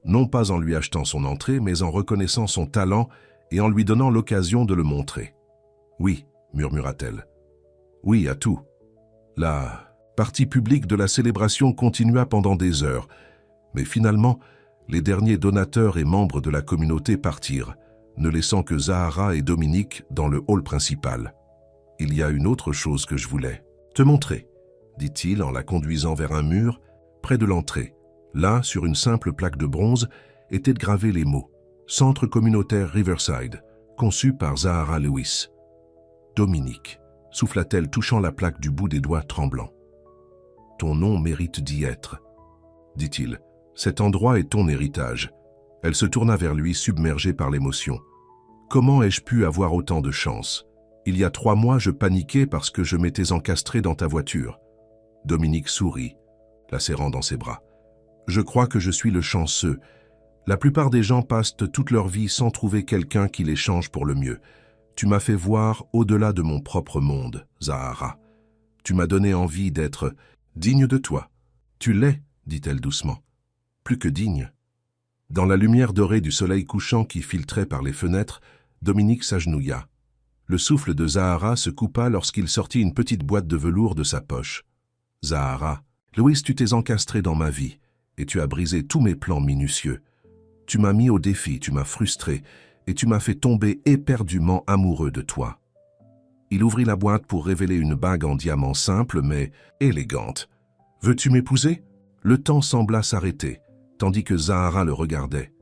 A: non pas en lui achetant son entrée, mais en reconnaissant son talent et en lui donnant l'occasion de le montrer. « Oui, » murmura-t-elle. « Oui, à tout. » La partie publique de la célébration continua pendant des heures, mais finalement, les derniers donateurs et membres de la communauté partirent, ne laissant que Zahara et Dominique dans le hall principal. « Il y a une autre chose que je voulais te montrer, » dit-il en la conduisant vers un mur près de l'entrée. Là, sur une simple plaque de bronze, étaient gravés les mots « Centre communautaire Riverside », conçu par Zahara Lewis. « Dominique », souffla-t-elle touchant la plaque du bout des doigts tremblants. « Ton nom mérite d'y être, » dit-il. « Cet endroit est ton héritage. » Elle se tourna vers lui, submergée par l'émotion. « Comment ai-je pu avoir autant de chance ? Il y a 3 mois, je paniquais parce que je m'étais encastré dans ta voiture. » Dominique sourit, la serrant dans ses bras. « Je crois que je suis le chanceux. La plupart des gens passent toute leur vie sans trouver quelqu'un qui les change pour le mieux. Tu m'as fait voir au-delà de mon propre monde, Zahara. Tu m'as donné envie d'être digne de toi. Tu l'es, dit-elle doucement. Plus que digne. Dans la lumière dorée du soleil couchant qui filtrait par les fenêtres, Dominique s'agenouilla. Le souffle de Zahara se coupa lorsqu'il sortit une petite boîte de velours de sa poche. Zahara, Louise, tu t'es encastré dans ma vie, et tu as brisé tous mes plans minutieux. Tu m'as mis au défi, tu m'as frustré, et tu m'as fait tomber éperdument amoureux de toi. Il ouvrit la boîte pour révéler une bague en diamant simple, mais élégante. « Veux-tu m'épouser » Le temps sembla s'arrêter, tandis que Zahara le regardait.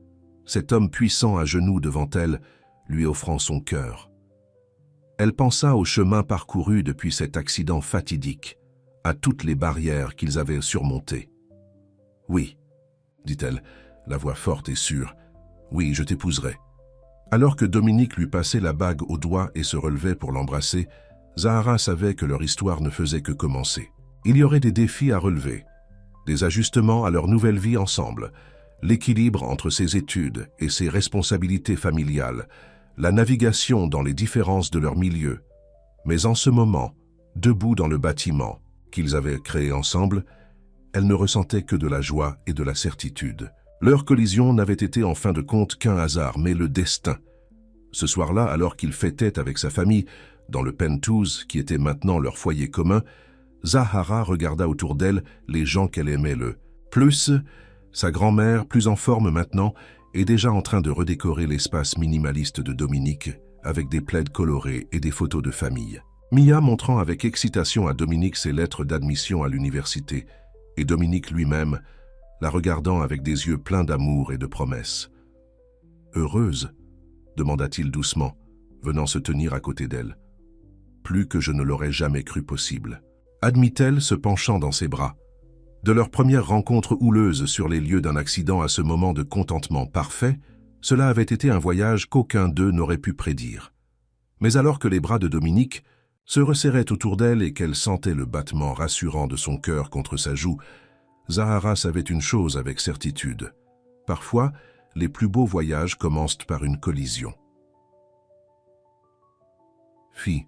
A: Cet homme puissant à genoux devant elle, lui offrant son cœur. Elle pensa au chemin parcouru depuis cet accident fatidique, à toutes les barrières qu'ils avaient surmontées. « Oui, dit-elle, la voix forte et sûre. « Oui, je t'épouserai. » Alors que Dominique lui passait la bague au doigt et se relevait pour l'embrasser, Zahara savait que leur histoire ne faisait que commencer. Il y aurait des défis à relever, des ajustements à leur nouvelle vie ensemble, l'équilibre entre ses études et ses responsabilités familiales, la navigation dans les différences de leur milieu. Mais en ce moment, debout dans le bâtiment qu'ils avaient créé ensemble, elle ne ressentait que de la joie et de la certitude. Leur collision n'avait été en fin de compte qu'un hasard, mais le destin. Ce soir-là, alors qu'ils fêtaient avec sa famille, dans le penthouse qui était maintenant leur foyer commun, Zahara regarda autour d'elle les gens qu'elle aimait plus. Sa grand-mère, plus en forme maintenant, est déjà en train de redécorer l'espace minimaliste de Dominique avec des plaids colorés et des photos de famille. Mia montrant avec excitation à Dominique ses lettres d'admission à l'université, et Dominique lui-même, la regardant avec des yeux pleins d'amour et de promesses. « Heureuse ?» demanda-t-il doucement, venant se tenir à côté d'elle. « Plus que je ne l'aurais jamais cru possible. » Admit-elle, se penchant dans ses bras. De leur première rencontre houleuse sur les lieux d'un accident à ce moment de contentement parfait, cela avait été un voyage qu'aucun d'eux n'aurait pu prédire. Mais alors que les bras de Dominique se resserraient autour d'elle et qu'elle sentait le battement rassurant de son cœur contre sa joue, Zahara savait une chose avec certitude. Parfois, les plus beaux voyages commencent par une collision. Fille.